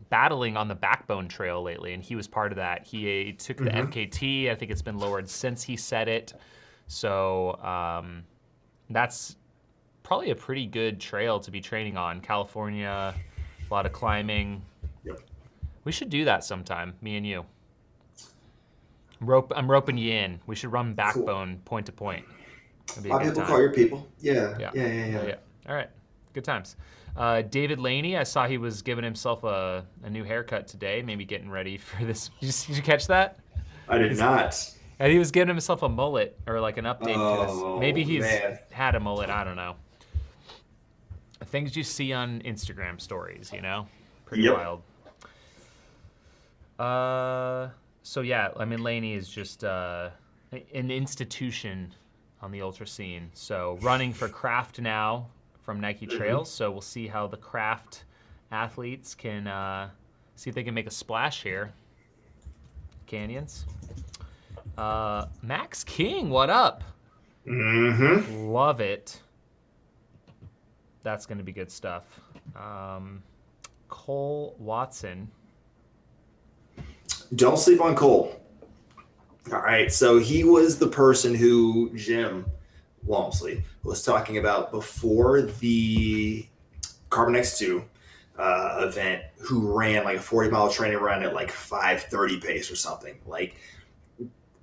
battling on the Backbone Trail lately, and he was part of that. He took the MKT. I think it's been lowered since he said it. So that's probably a pretty good trail to be training on. California, a lot of climbing. Yep. We should do that sometime, me and you. I'm roping you in. We should run Backbone point to point. That'd be a My good people time. call your people. Yeah. All right, good times. David Laney, I saw he was giving himself a new haircut today, maybe getting ready for this. Did you catch that? I did not. And he was giving himself a mullet, or like an update to his. Maybe he's had a mullet, I don't know. Things you see on Instagram stories, you know? Pretty wild. So yeah, I mean, Laney is just an institution on the ultra scene. So running for Craft now from Nike Trails. So we'll see how the Craft athletes can see if they can make a splash here. Canyons. Max King, what up? Love it. That's going to be good stuff. Cole Watson. Don't sleep on Cole. All right, so he was the person who Jim Walmsley was talking about before the Carbon X2 event, who ran like a 40-mile training run at like 5:30 pace or something. Like,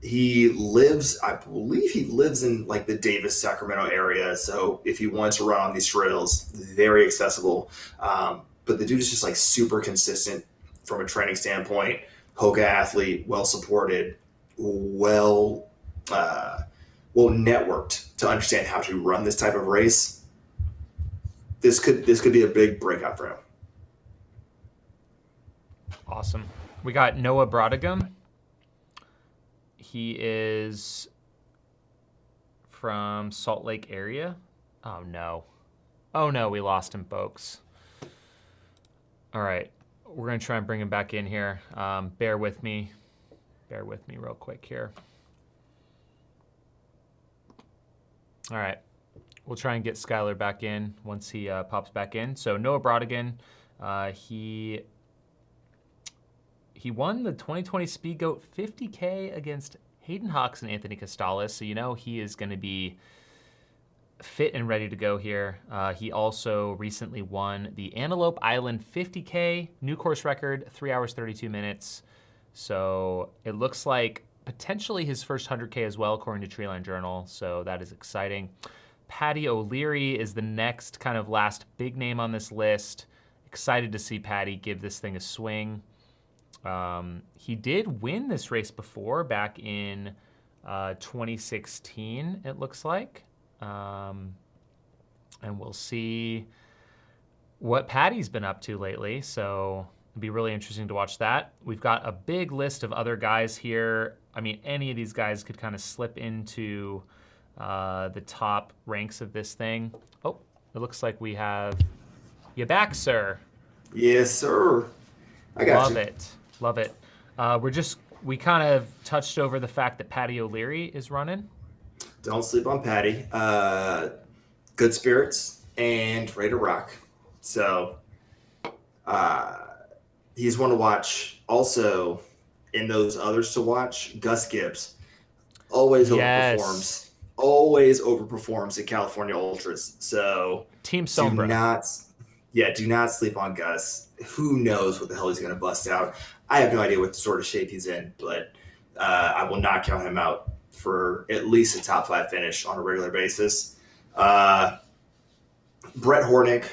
he lives, I believe he lives in like the Davis, Sacramento area. So if he wants to run on these trails, very accessible. But the dude is just like super consistent from a training standpoint. Hoka athlete, well supported, well networked to understand how to run this type of race. This could be a big breakout for him. Awesome. We got Noah Brodagum. He is from Salt Lake area. Oh no, we lost him, folks. All right, we're gonna try and bring him back in here. Bear with me real quick here. All right, we'll try and get Skylar back in once he pops back in. So Noah Brodagum, he won the 2020 Speed Goat 50K against Hayden Hawks and Anthony Costales, so you know he is going to be fit and ready to go here. He also recently won the Antelope Island 50K, new course record, 3 hours, 32 minutes. So it looks like potentially his first 100K as well, according to Treeline Journal, so that is exciting. Patty O'Leary is the next kind of last big name on this list. Excited to see Patty give this thing a swing. He did win this race before, back in 2016, it looks like. And we'll see what Patty's been up to lately, so it'll be really interesting to watch that. We've got a big list of other guys here. I mean, any of these guys could kind of slip into the top ranks of this thing. Oh, it looks like we have you back, sir. Yes, sir. I got you. Love it. We kind of touched over the fact that Patty O'Leary is running. Don't sleep on Patty. Good spirits and ready to rock. So he's one to watch. Also, in those others to watch, Gus Gibbs always overperforms. Always overperforms at California Ultras. So Team Sombra. Do not sleep on Gus. Who knows what the hell he's going to bust out. I have no idea what sort of shape he's in, but I will not count him out for at least a top 5 finish on a regular basis. Brett Hornick,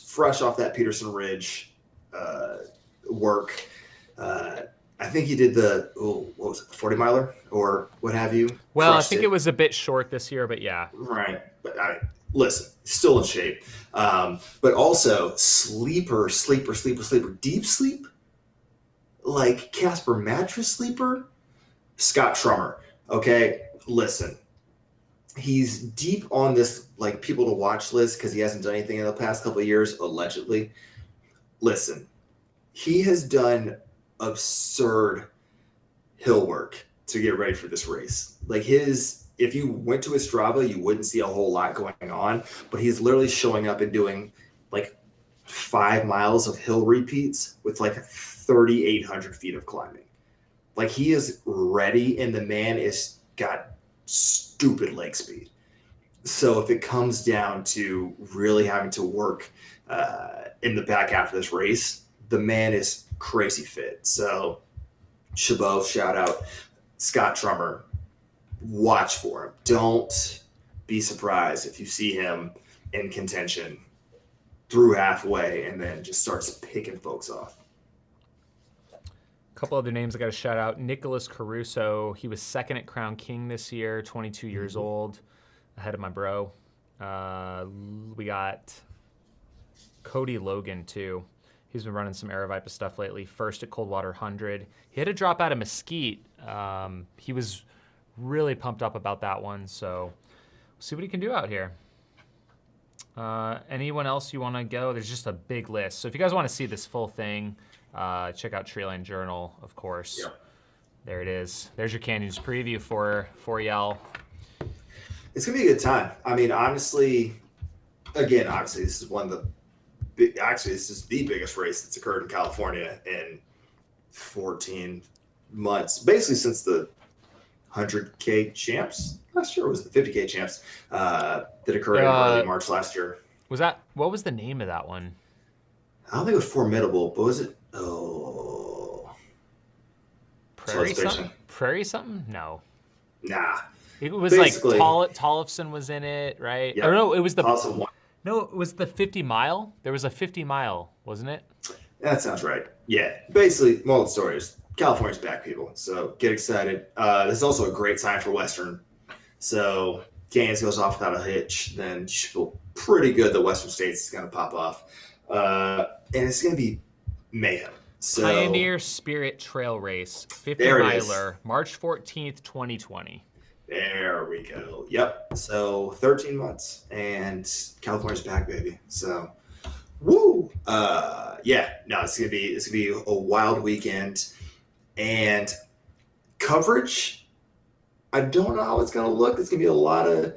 fresh off that Peterson Ridge work. I think he did the 40-miler or what have you. Well, I think it was a bit short this year, but yeah. Right. But listen, still in shape. But also sleeper, deep sleep, like Casper mattress sleeper, Scott Trummer. Okay, listen. he's deep on this like people to watch list because he hasn't done anything in the past couple of years, allegedly. Listen, he has done absurd hill work to get ready for this race. Like if you went to his Strava, you wouldn't see a whole lot going on, but he's literally showing up and doing like 5 miles of hill repeats with like 3,800 feet of climbing. Like he is ready, and the man is got stupid leg speed. So if it comes down to really having to work in the back half of this race, the man is crazy fit. So Chabot, shout out. Scott Trummer, watch for him. Don't be surprised if you see him in contention through halfway and then just starts picking folks off. A couple other names I got to shout out. Nicholas Caruso. He was second at Crown King this year, 22 years old, ahead of my bro. We got Cody Logan, too. He's been running some Aravaipa stuff lately. First at Coldwater 100. He had to drop out of Mesquite. He was really pumped up about that one, so we'll see what he can do out here. Anyone else you want to go? There's just a big list. So if you guys want to see this full thing, check out Treeline Journal, of course. Yeah. There it is. There's your Canyons preview for y'all. It's going to be a good time. I mean, honestly, this is this is the biggest race that's occurred in California in 14 months, basically since the 100K champs last year, or was it the 50K champs that occurred in early March last year. What was the name of that one? I don't think it was Formidable, but was it? Prairie something? No. Nah. It was basically, like Tollefson was in it, right? Yep. Or no, it was the Tollefson. No, it was the 50 mile. There was a 50 mile, wasn't it? That sounds right. Yeah. Basically, moral of the story is California's back, people. So get excited. This is also a great sign for Western. So Canyons goes off without a hitch, then you should feel pretty good that Western States is going to pop off. And it's going to be mayhem. So, Pioneer Spirit Trail Race, 50 miler, March 14th, 2020. There we go. Yep. So 13 months and California's back, baby. So, woo. It's gonna be a wild weekend, and coverage. I don't know how it's gonna look. It's gonna be a lot of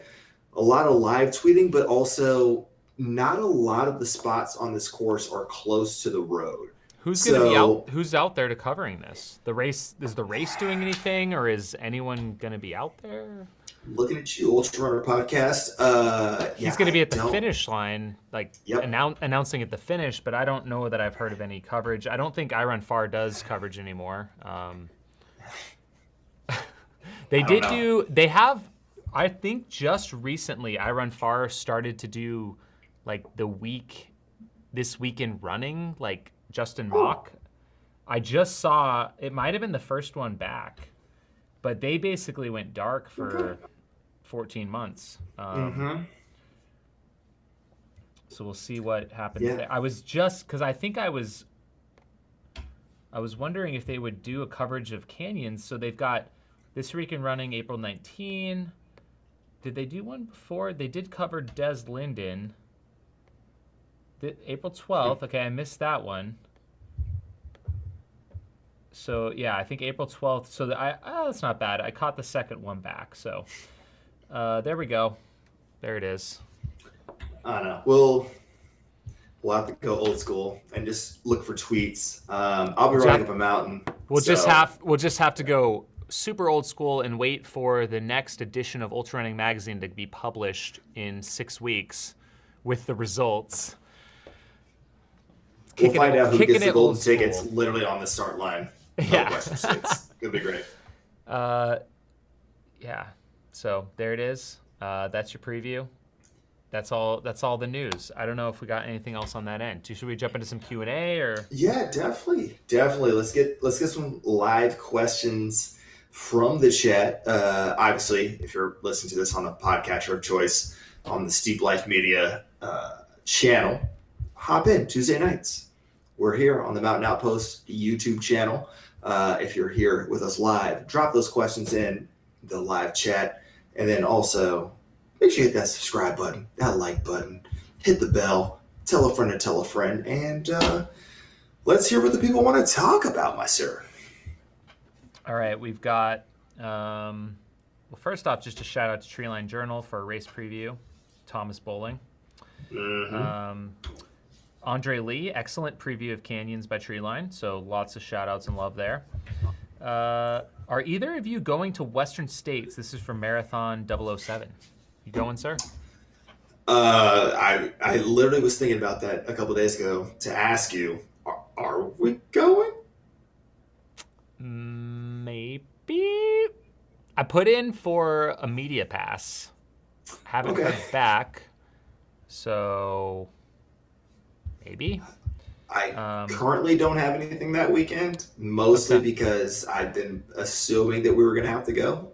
live tweeting, but also not a lot of the spots on this course are close to the road. Who's going to be out? Who's out there to covering this? The race, is the race doing anything, or is anyone going to be out there? Looking at you, Ultra Runner Podcast. He's going to be at the finish line, Yep. announcing at the finish. But I don't know that I've heard of any coverage. I don't think I Run Far does coverage anymore. They have. I think just recently, I Run Far started to do like this week in running, like Justin Mock. I just saw, it might have been the first one back, but they basically went dark for 14 months. So we'll see what happens there. I was just, because I was wondering if they would do a coverage of Canyons. So they've got This Week in Running, April 19. Did they do one before? They did cover Des Linden. April 12th. Okay, I missed that one. So, yeah, I think April 12th. So, that's not bad. I caught the second one back. So, there we go. There it is. I don't know. We'll have to go old school and just look for tweets. I'll be running up a mountain. We'll just have to go super old school and wait for the next edition of Ultra Running Magazine to be published in 6 weeks with the results. We'll find out who gets the golden tickets literally on the start line. Yeah. Western States. It'll be great. Yeah. So there it is. That's your preview. That's all the news. I don't know if we got anything else on that end. Should we jump into some Q&A or? Yeah, definitely. Let's get some live questions from the chat. Obviously, if you're listening to this on a podcatcher of choice on the Steep Life Media channel, hop in Tuesday nights. We're here on the Mountain Outpost YouTube channel. If you're here with us live, drop those questions in the live chat. And then also make sure you hit that subscribe button, that like button, hit the bell, tell a friend to tell a friend, and let's hear what the people want to talk about, my sir. All right, we've got, well, first off, just a shout out to Treeline Journal for a race preview, Thomas Bowling. Andre Lee, excellent preview of Canyons by Treeline, so lots of shout outs and love there. Are either of you going to Western States? This is from Marathon 007. You going, sir? I literally was thinking about that a couple days ago to ask you, are we going? Maybe. I put in for a media pass. Haven't heard back, so maybe. I currently don't have anything that weekend, mostly because I've been assuming that we were going to have to go.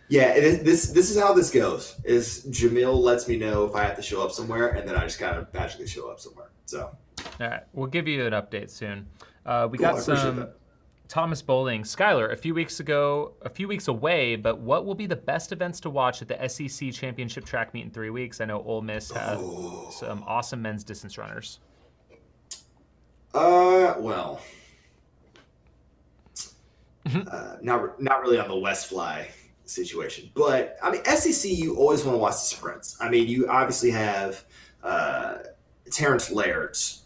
This is how this goes. Is Jamil lets me know if I have to show up somewhere, and then I just kind of magically show up somewhere. So, all right, we'll give you an update soon. We got some Thomas Bowling, Skylar. A few weeks away. But what will be the best events to watch at the SEC Championship track meet in 3 weeks? I know Ole Miss has some awesome men's distance runners. Well, not really on the West Fly situation, but I mean SEC. You always want to watch the sprints. I mean, you obviously have Terrence Laird's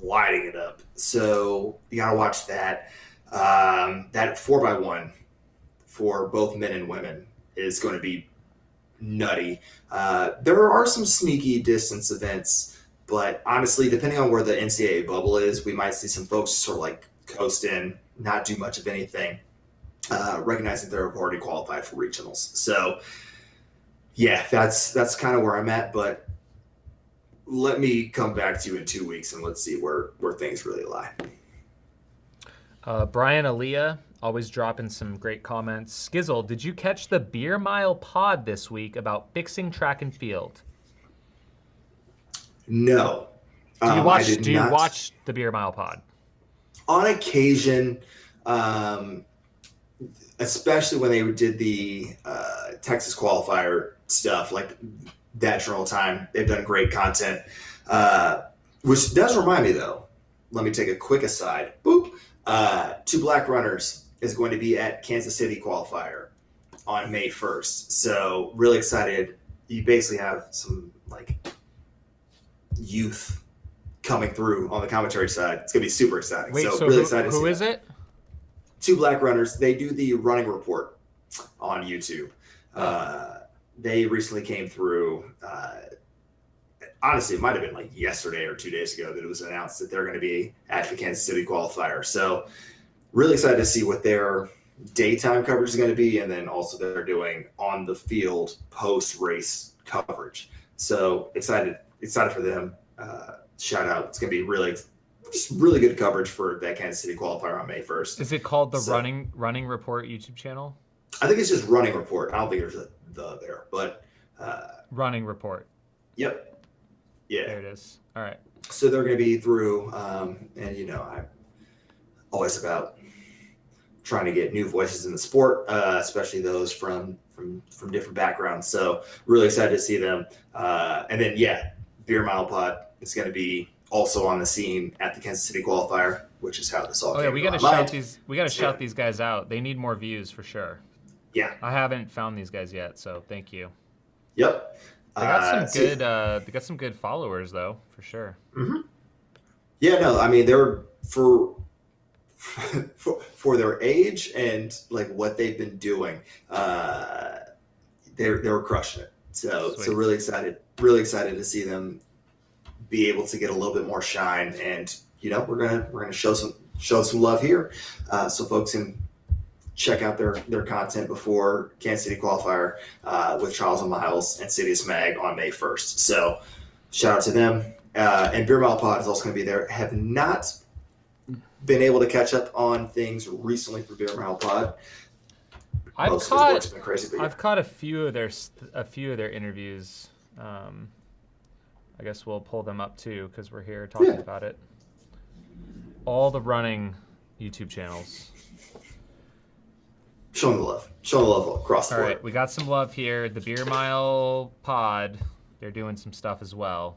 lighting it up, so you gotta watch that. That 4x1 for both men and women is going to be nutty. There are some sneaky distance events. But honestly, depending on where the NCAA bubble is, we might see some folks sort of like coast in, not do much of anything, recognizing they're already qualified for regionals. So, yeah, that's kind of where I'm at. But let me come back to you in 2 weeks and let's see where things really lie. Brian Aaliyah, always dropping some great comments. Skizzle, did you catch the Beer Mile pod this week about fixing track and field? No. Do you watch the Beer Mile pod? On occasion, especially when they did the Texas qualifier stuff, like that journal time, they've done great content. Which does remind me, though, let me take a quick aside. Boop. Two Black Runners is going to be at Kansas City qualifier on May 1st. So really excited. You basically have some like youth coming through on the commentary side. It's gonna be super exciting. Wait, so really excited to see who is it? Two Black Runners. They do the running report on YouTube. They recently came through. Honestly, it might have been like yesterday or 2 days ago that it was announced that they're going to be at the Kansas City qualifier. So really excited to see what their daytime coverage is going to be, and then also they're doing on the field post-race coverage. So excited for them. Shout out. It's going to be just really good coverage for that Kansas City qualifier on May 1st. Is it called the Running Report YouTube channel? I think it's just Running Report. I don't think there's a "the" there, but Running Report. Yep. Yeah. There it is. All right. So they're going to be through, and I'm always about trying to get new voices in the sport, especially those from different backgrounds. So really excited to see them. And then Beer Mile Pod is going to be also on the scene at the Kansas City qualifier, which is how this all came we got to shout these guys out. They need more views for sure. Yeah. I haven't found these guys yet, so thank you. Yep. They got some good followers though, for sure. Mm-hmm. Yeah, no, I mean they're for their age and like what they've been doing, they were crushing it. So really excited to see them be able to get a little bit more shine, and we're gonna show some love here, so folks can check out their content before Kansas City qualifier with Charles and Miles and Citius Mag on May 1st. So shout out to them. And Beer Mile Pod is also going to be there. Have not been able to catch up on things recently for Beer Mile Pod. I've caught a few of their interviews. I guess we'll pull them up too because we're here talking about it. All the running YouTube channels. Show them the love. Show them the love across the All board. right, we got some love here. The Beer Mile pod, they're doing some stuff as well.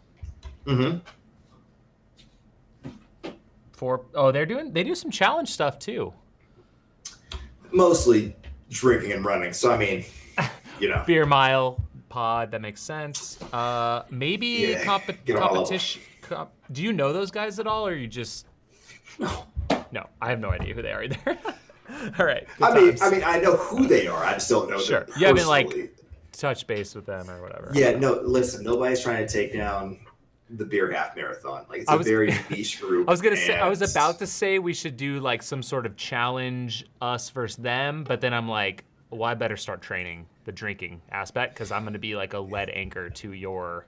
Mm-hmm. They do some challenge stuff too. Mostly drinking and running. So I mean, Beer Mile pod, that makes sense. Maybe Yeah, competition. Do you know those guys at all, or you just? No, I have no idea who they are either. All right. I mean, I know who they are. I just don't know them personally. You haven't like touch base with them or whatever. Yeah, no. Listen, nobody's trying to take down the beer half marathon. Like it's a very niche group. I was about to say we should do like some sort of challenge, us versus them, but then I'm like, well, I better start training the drinking aspect because I'm going to be like a lead anchor to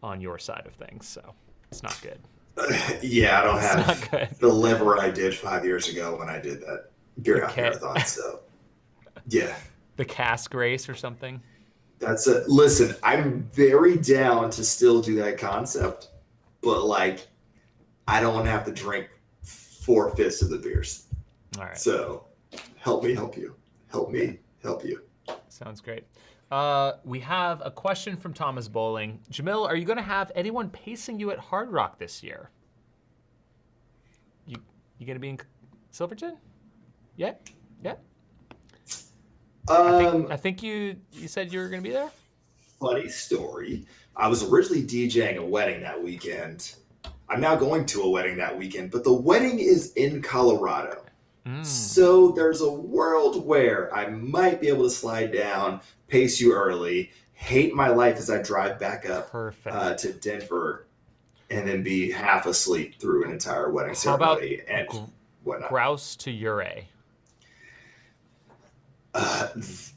on your side of things. So it's not good. Yeah, I don't have the lever I did 5 years ago when I did that beer half marathon. So yeah, the cask race or something. That's it. Listen, I'm very down to still do that concept, but like, I don't want to have to drink 4/5 of the beers. All right. So, help me help you. Help me help you. Sounds great. We have a question from Thomas Bowling. Jamil, are you going to have anyone pacing you at Hard Rock this year? You going to be in Silverton? Yeah. I think you said you were going to be there. Funny story. I was originally DJing a wedding that weekend. I'm now going to a wedding that weekend, but the wedding is in Colorado. So there's a world where I might be able to slide down, pace you early, hate my life as I drive back up to Denver, and then be half asleep through an entire wedding ceremony and whatnot. Grouse to Ure.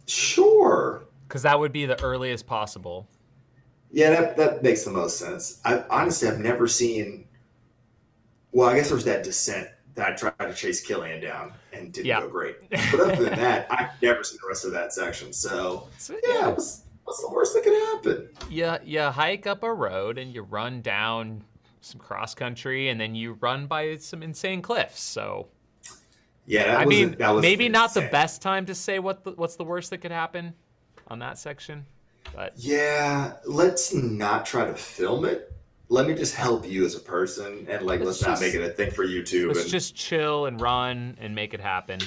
Sure. Because that would be the earliest possible. Yeah, that makes the most sense. I've never seen. Well, I guess there was that descent that I tried to chase Killian down and didn't go great. But other than that, I've never seen the rest of that section. So yeah, what's the worst that could happen? Yeah, you hike up a road and you run down some cross country and then you run by some insane cliffs. So yeah, that was maybe not the best time to say what's the worst that could happen on that section. But yeah, let's not try to film it. Let me just help you as a person, and let's not make it a thing for YouTube. Let's just chill and run and make it happen.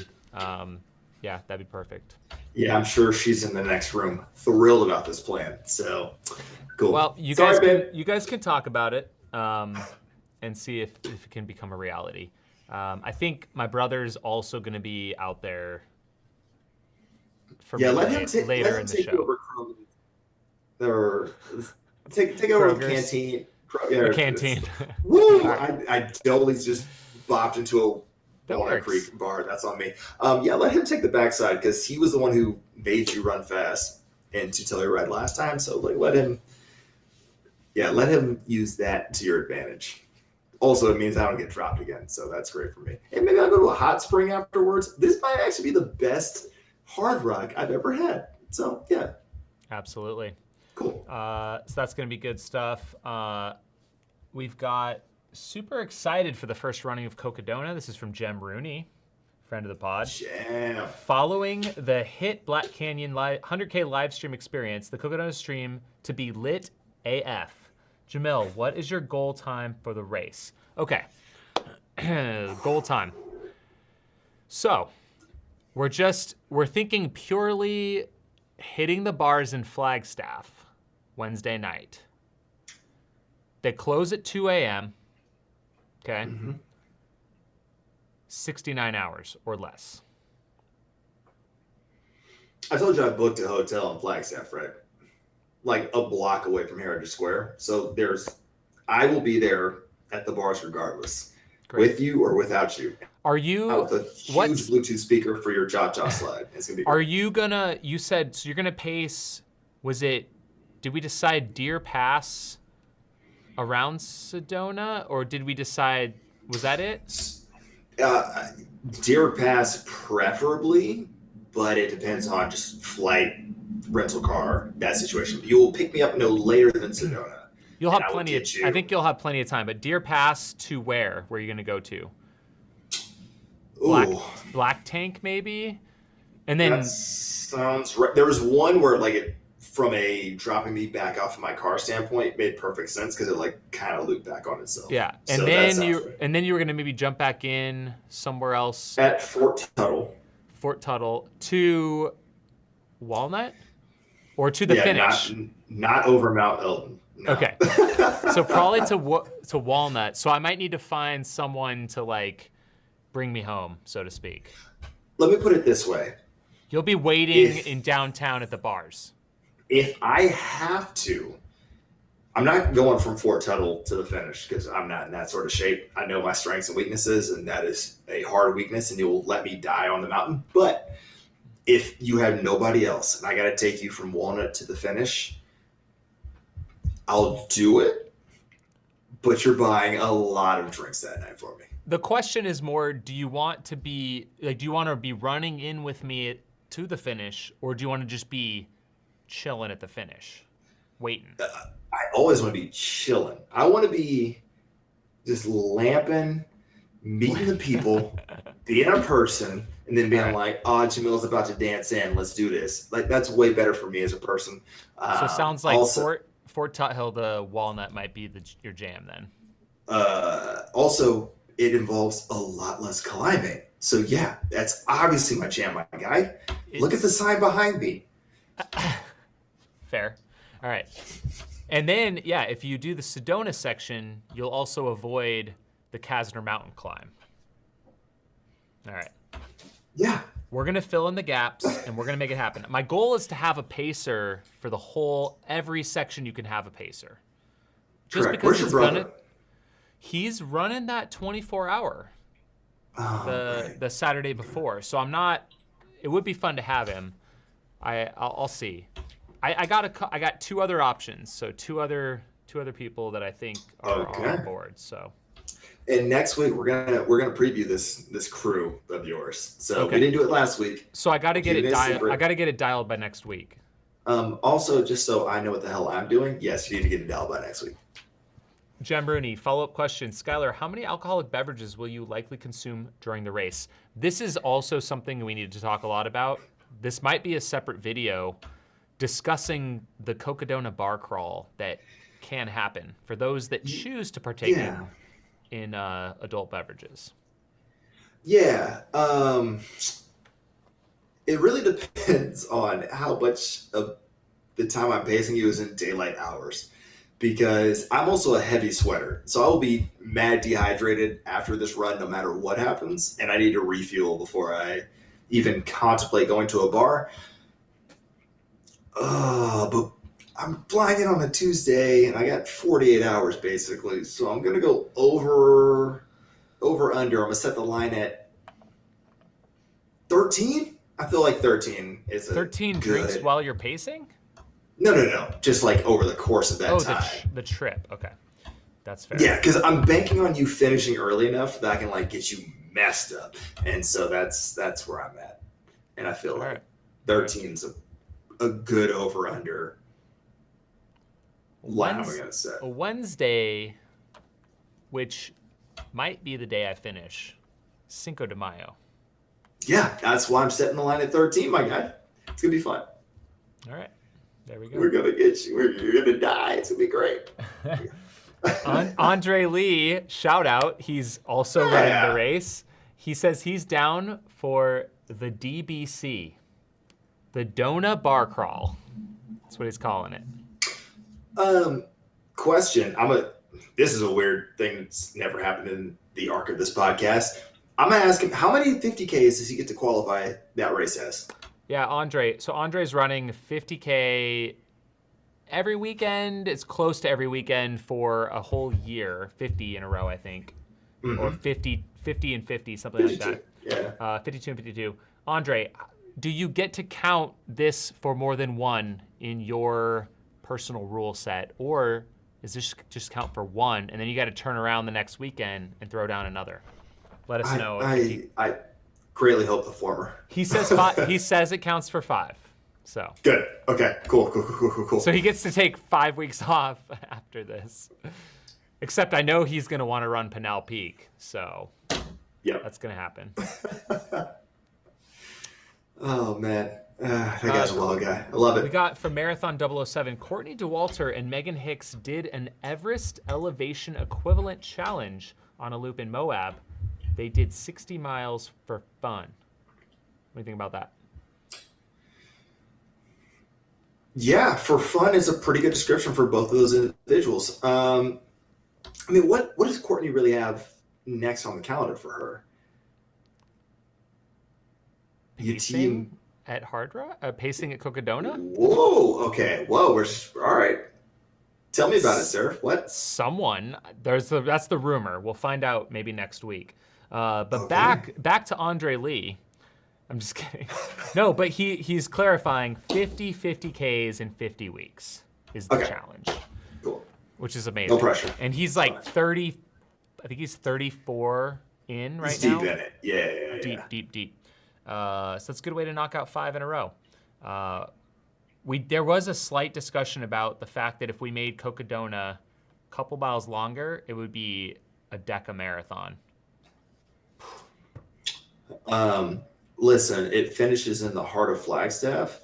Yeah, that'd be perfect. Yeah, I'm sure she's in the next room, thrilled about this plan. So, cool. Well, you guys can talk about it and see if it can become a reality. I think my brother's also going to be out there. Let him take over or take over the canteen. The canteen. Woo! I totally just bopped into a Walnut Creek bar. That's on me. Let him take the backside because he was the one who made you run fast and to tell you right last time. So let him use that to your advantage. Also, it means I don't get dropped again, so that's great for me. And maybe I'll go to a hot spring afterwards. This might actually be the best Hard Rock I've ever had. So yeah, absolutely. Cool. So that's going to be good stuff. We've got super excited for the first running of Cocodona. This is from Jem Rooney, friend of the pod. Jem. Following the hit Black Canyon 100K live stream experience, the Cocodona stream to be lit AF. Jamil, what is your goal time for the race? Okay, goal time. So we're thinking purely hitting the bars in Flagstaff Wednesday night. They close at 2 a.m. Okay. 69 hours or less. I told you I booked a hotel in Flagstaff, right? Like a block away from Heritage Square. So I will be there at the bars regardless. Great. With you or without you. Are you with a huge Bluetooth speaker for your cha-cha slide? It's gonna be great. You said so you're gonna pace, did we decide Deer Pass around Sedona, or did we decide, was that it? Deer Pass preferably, but it depends on just flight, rental car, that situation. You will pick me up no later than Sedona. You'll have plenty of. I think you'll have plenty of time. But Deer Pass to where? Where are you going to go to? Black Tank, maybe. And then that sounds right. There was one where from a dropping me back off of my car standpoint made perfect sense because it kind of looped back on itself. yeah, and So then you were gonna maybe jump back in somewhere else at Fort Tuttle to Walnut or to the finish. Not over Mount Eldon. No. Okay, so probably to Walnut. So I might need to find someone to bring me home, so to speak. Let me put it this way. You'll be waiting in downtown at the bars. If I have to, I'm not going from Fort Tuttle to the finish because I'm not in that sort of shape. I know my strengths and weaknesses, and that is a hard weakness, and you'll let me die on the mountain. But if you have nobody else, and I got to take you from Walnut to the finish, I'll do it. But you're buying a lot of drinks that night for me. The question is more: do you want to be running in with me to the finish, or do you want to just be chilling at the finish, waiting? I always want to be chilling. I want to be just lamping, meeting the people, being a person, and then being like, "Oh, Jamil's about to dance in. Let's do this." That's way better for me as a person. So it sounds like Fort Tuthill to Walnut might be your jam then. Also, it involves a lot less climbing. So yeah, that's obviously my jam, my guy. Look at the sign behind me. Fair. All right. And then, yeah, if you do the Sedona section, you'll also avoid the Kasner Mountain climb. All right. Yeah. We're going to fill in the gaps, and we're going to make it happen. My goal is to have a pacer for every section you can have a pacer. Just Correct. because Where's your brother? He's running that 24-hour the Saturday before. So it would be fun to have him. I'll see. I got two other options. So two other people that I think are on board. So. And next week we're gonna preview this crew of yours. So we didn't do it last week. So I got to get it dialed by next week. Also, just so I know what the hell I'm doing, yes, you need to get it dialed by next week. Jem Bruni, follow-up question. Skylar, how many alcoholic beverages will you likely consume during the race? This is also something we need to talk a lot about. This might be a separate video discussing the Cocodona bar crawl that can happen for those that choose to partake in adult beverages. Yeah. It really depends on how much of the time I'm pacing you is in daylight hours. Because I'm also a heavy sweater. So I will be mad dehydrated after this run no matter what happens. And I need to refuel before I even contemplate going to a bar. But I'm flying in on a Tuesday and I got 48 hours basically. So I'm going to go over under. I'm going to set the line at 13. I feel like 13 is 13 drinks while you're pacing? No. Just over the course of that time. The trip. Okay. That's fair. Yeah, because I'm banking on you finishing early enough that I can get you messed up. And so that's where I'm at. And I feel like 13's a good over-under line I'm going to set. Wednesday, which might be the day I finish, Cinco de Mayo. Yeah, that's why I'm setting the line at 13, my guy. It's going to be fun. All right. There we go. We're going to get you. You're going to die. It's going to be great. Andre Lee, shout out. He's also running the race. He says he's down for the DBC, the Dona Bar Crawl. That's what he's calling it. Question. This is a weird thing that's never happened in the arc of this podcast. I'm going to ask him, how many 50Ks does he get to qualify that race as? Yeah, Andre. So Andre's running 50K every weekend. It's close to every weekend for a whole year, 50 in a row, I think. Mm-hmm. Or 50 and 50, something 52. Like that. Yeah. 52 and 52. Andre, do you get to count this for more than one in your personal rule set? Or is this just count for one, and then you got to turn around the next weekend and throw down another? Let us know. I greatly hope the former. He says he says it counts for 5. So good. Okay. Cool. So he gets to take 5 weeks off after this. Except I know he's going to want to run Pinal Peak. So yeah, that's going to happen. Oh man, that guy's a wild guy. I love We it. got from Marathon 007, Courtney DeWalter and Megan Hicks did an Everest elevation equivalent challenge on a loop in Moab. They did 60 miles for fun. What do you think about that? Yeah, for fun is a pretty good description for both of those individuals. I mean, what does Courtney really have next on the calendar for her? You team. Pacing at Hard Rock? Pacing at Cocodona? Whoa. Okay. Whoa. All right. Tell me about it, sir. What? Someone. That's the rumor. We'll find out maybe next week. But Okay. back to Andre Lee. I'm just kidding. No, but he's clarifying 50 Ks in 50 weeks is the Okay. challenge, Cool. which is amazing. No pressure. And he's like 30, I think he's 34 in right He's now. deep in it. Yeah. Deep. So that's a good way to knock out 5 in a row. There was a slight discussion about the fact that if we made Cocodona a couple miles longer, it would be a Deca marathon. Listen, it finishes in the heart of Flagstaff.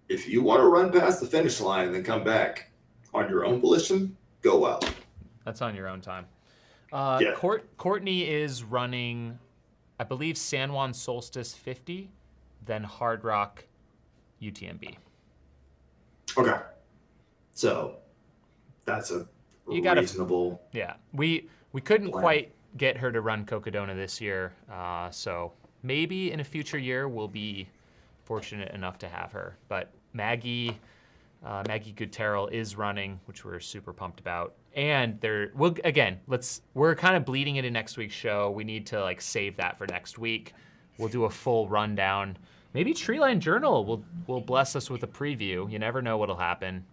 If you want to run past the finish line and then come back on your own volition, go out. That's on your own time. Yeah. Courtney is running, I believe, San Juan Solstice 50, then Hard Rock UTMB. Okay. So that's a reasonable. Yeah, we couldn't plan. quite get her to run Cocodona this year, so maybe in a future year we'll be fortunate enough to have her. But Maggie Gutierrez is running, which we're super pumped about. And we're kind of bleeding into next week's show. We need to save that for next week. We'll do a full rundown. Maybe Treeline Journal will bless us with a preview. You never know what'll happen.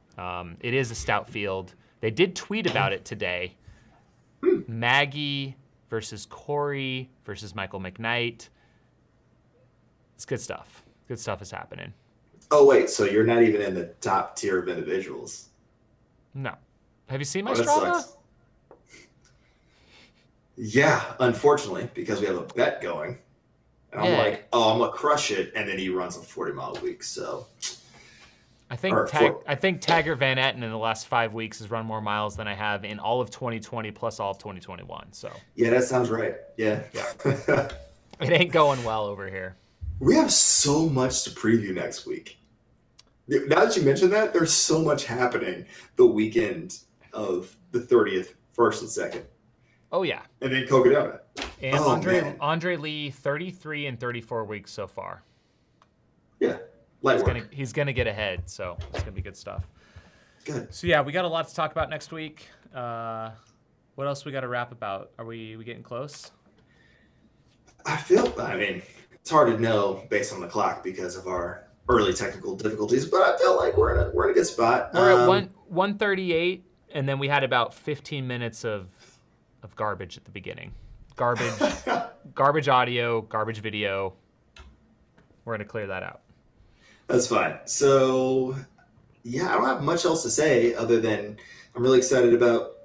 It is a stout field. They did tweet about it today. Maggie versus Corey versus Michael McKnight. It's good stuff. Good stuff is happening. Oh wait, so you're not even in the top tier of individuals? No. Have you seen my That Strava? sucks. Yeah, unfortunately, because we have a bet going. And I'm Yeah. like, oh, I'm gonna crush it, and then he runs a 40-mile week. So I think Taggart Van Etten in the last 5 weeks has run more miles than I have in all of 2020 plus all of 2021. So yeah, that sounds right. Yeah. it ain't going well over here. We have so much to preview next week. Now that you mentioned that, there's so much happening the weekend of the 30th, 1st and 2nd. Oh yeah. And then Cocodona. And Oh, man. Andre Lee, 33 and 34 weeks so far. Yeah. Light work. He's gonna get ahead, so it's gonna be good stuff. Good. So yeah, we got a lot to talk about next week. What else we got to rap about? Are we getting close? I mean, it's hard to know based on the clock because of our early technical difficulties, but I feel like we're in a good spot. We're at 138, and then we had about 15 minutes of garbage at the beginning. Garbage audio, garbage video. We're gonna clear that out. That's fine. So, yeah, I don't have much else to say other than I'm really excited about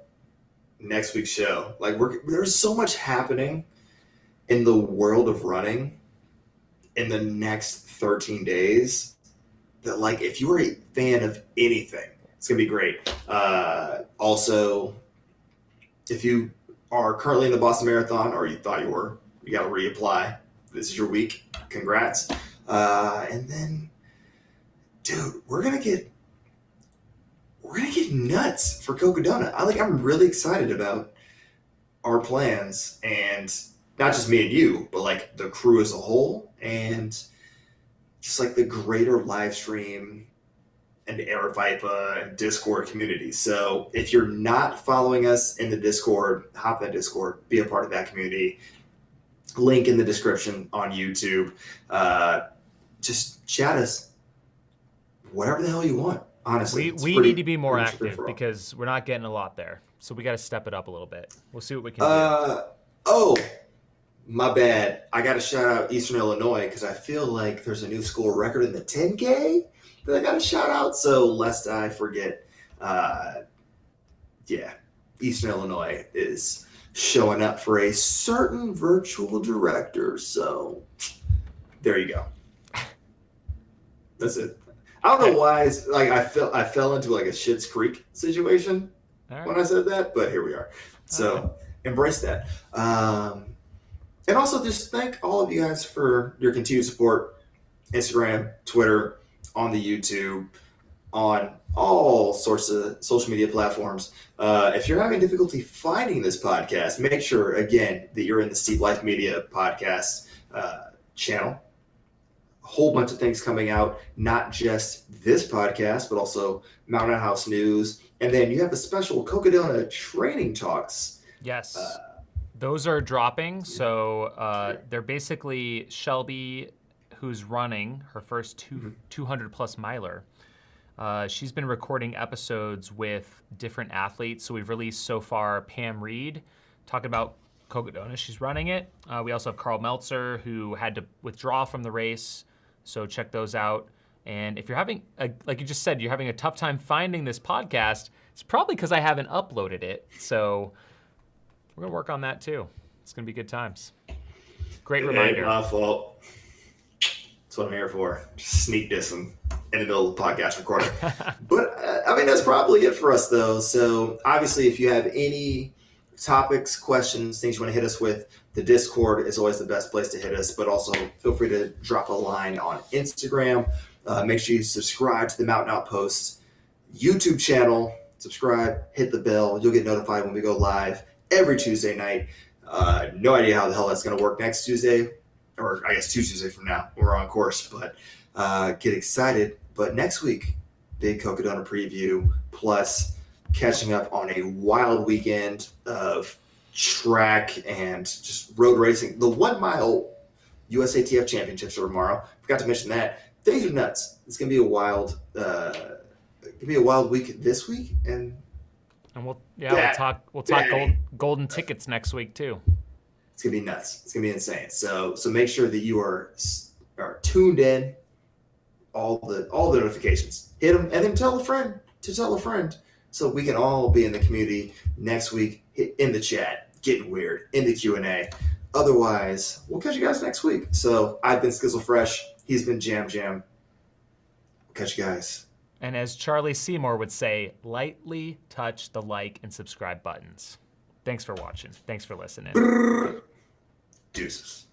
next week's show. There's so much happening in the world of running in the next 13 days that, if you are a fan of anything, it's going to be great. Also, if you are currently in the Boston Marathon or you thought you were, you got to reapply. This is your week. Congrats. And then, dude, we're gonna get nuts for Cocodona. I'm really excited about our plans, and not just me and you, but the crew as a whole, and just the greater live stream and Air Vipa and Discord community. So if you're not following us in the Discord, hop in the Discord, be a part of that community. Link in the description on YouTube. Just chat us whatever the hell you want. Honestly, We need to be more active because we're not getting a lot there. So we got to step it up a little bit. We'll see what we can do. Oh, my bad. I got to shout out Eastern Illinois because I feel like there's a new school record in the 10K that I got to shout out. So lest I forget, Eastern Illinois is showing up for a certain virtual director. So there you go. That's it. I don't know why. It's like I fell into like a Schitt's Creek situation when I said that, but here we are. So embrace that. And also just thank all of you guys for your continued support. Instagram, Twitter, on the YouTube, on all sorts of social media platforms. If you're having difficulty finding this podcast, make sure, again, that you're in the Steve Life Media podcast channel. A whole bunch of things coming out, not just this podcast, but also Mountain House News. And then you have a special Cocodona training talks. Yes. Those are dropping. So they're basically Shelby, who's running her first 200 plus miler. She's been recording episodes with different athletes. So we've released so far Pam Reed talking about Cocodona. She's running it. We also have Carl Meltzer, who had to withdraw from the race. So check those out. And if you're having, like you just said, you're having a tough time finding this podcast, it's probably because I haven't uploaded it. So we're going to work on that too. It's going to be good times. Great reminder. My fault. That's what I'm here for. Just sneak dissing in the middle of the podcast recording. But, I mean, that's probably it for us, though. So, obviously, if you have any topics, questions, things you want to hit us with, the Discord is always the best place to hit us. But also, feel free to drop a line on Instagram. Make sure you subscribe to the Mountain Outpost YouTube channel. Subscribe, hit the bell. You'll get notified when we go live every Tuesday night. No idea how the hell that's going to work next Tuesday. Or I guess 2 Tuesdays from now, we're on course, but get excited. But next week, big Cocodona preview, plus catching up on a wild weekend of track and just road racing. The 1 mile USATF championships are tomorrow. Forgot to mention that. Things are nuts. It's gonna be a wild week this week, and we'll talk golden tickets next week too. It's gonna be nuts. It's gonna be insane. So make sure that you are tuned in. All the notifications, hit them, and then tell a friend to tell a friend, so we can all be in the community next week. In the chat, getting weird in the Q&A. Otherwise, we'll catch you guys next week. So I've been Skizzle Fresh. He's been Jam. We'll catch you guys. And as Charlie Seymour would say, lightly touch the like and subscribe buttons. Thanks for watching. Thanks for listening. Deuces.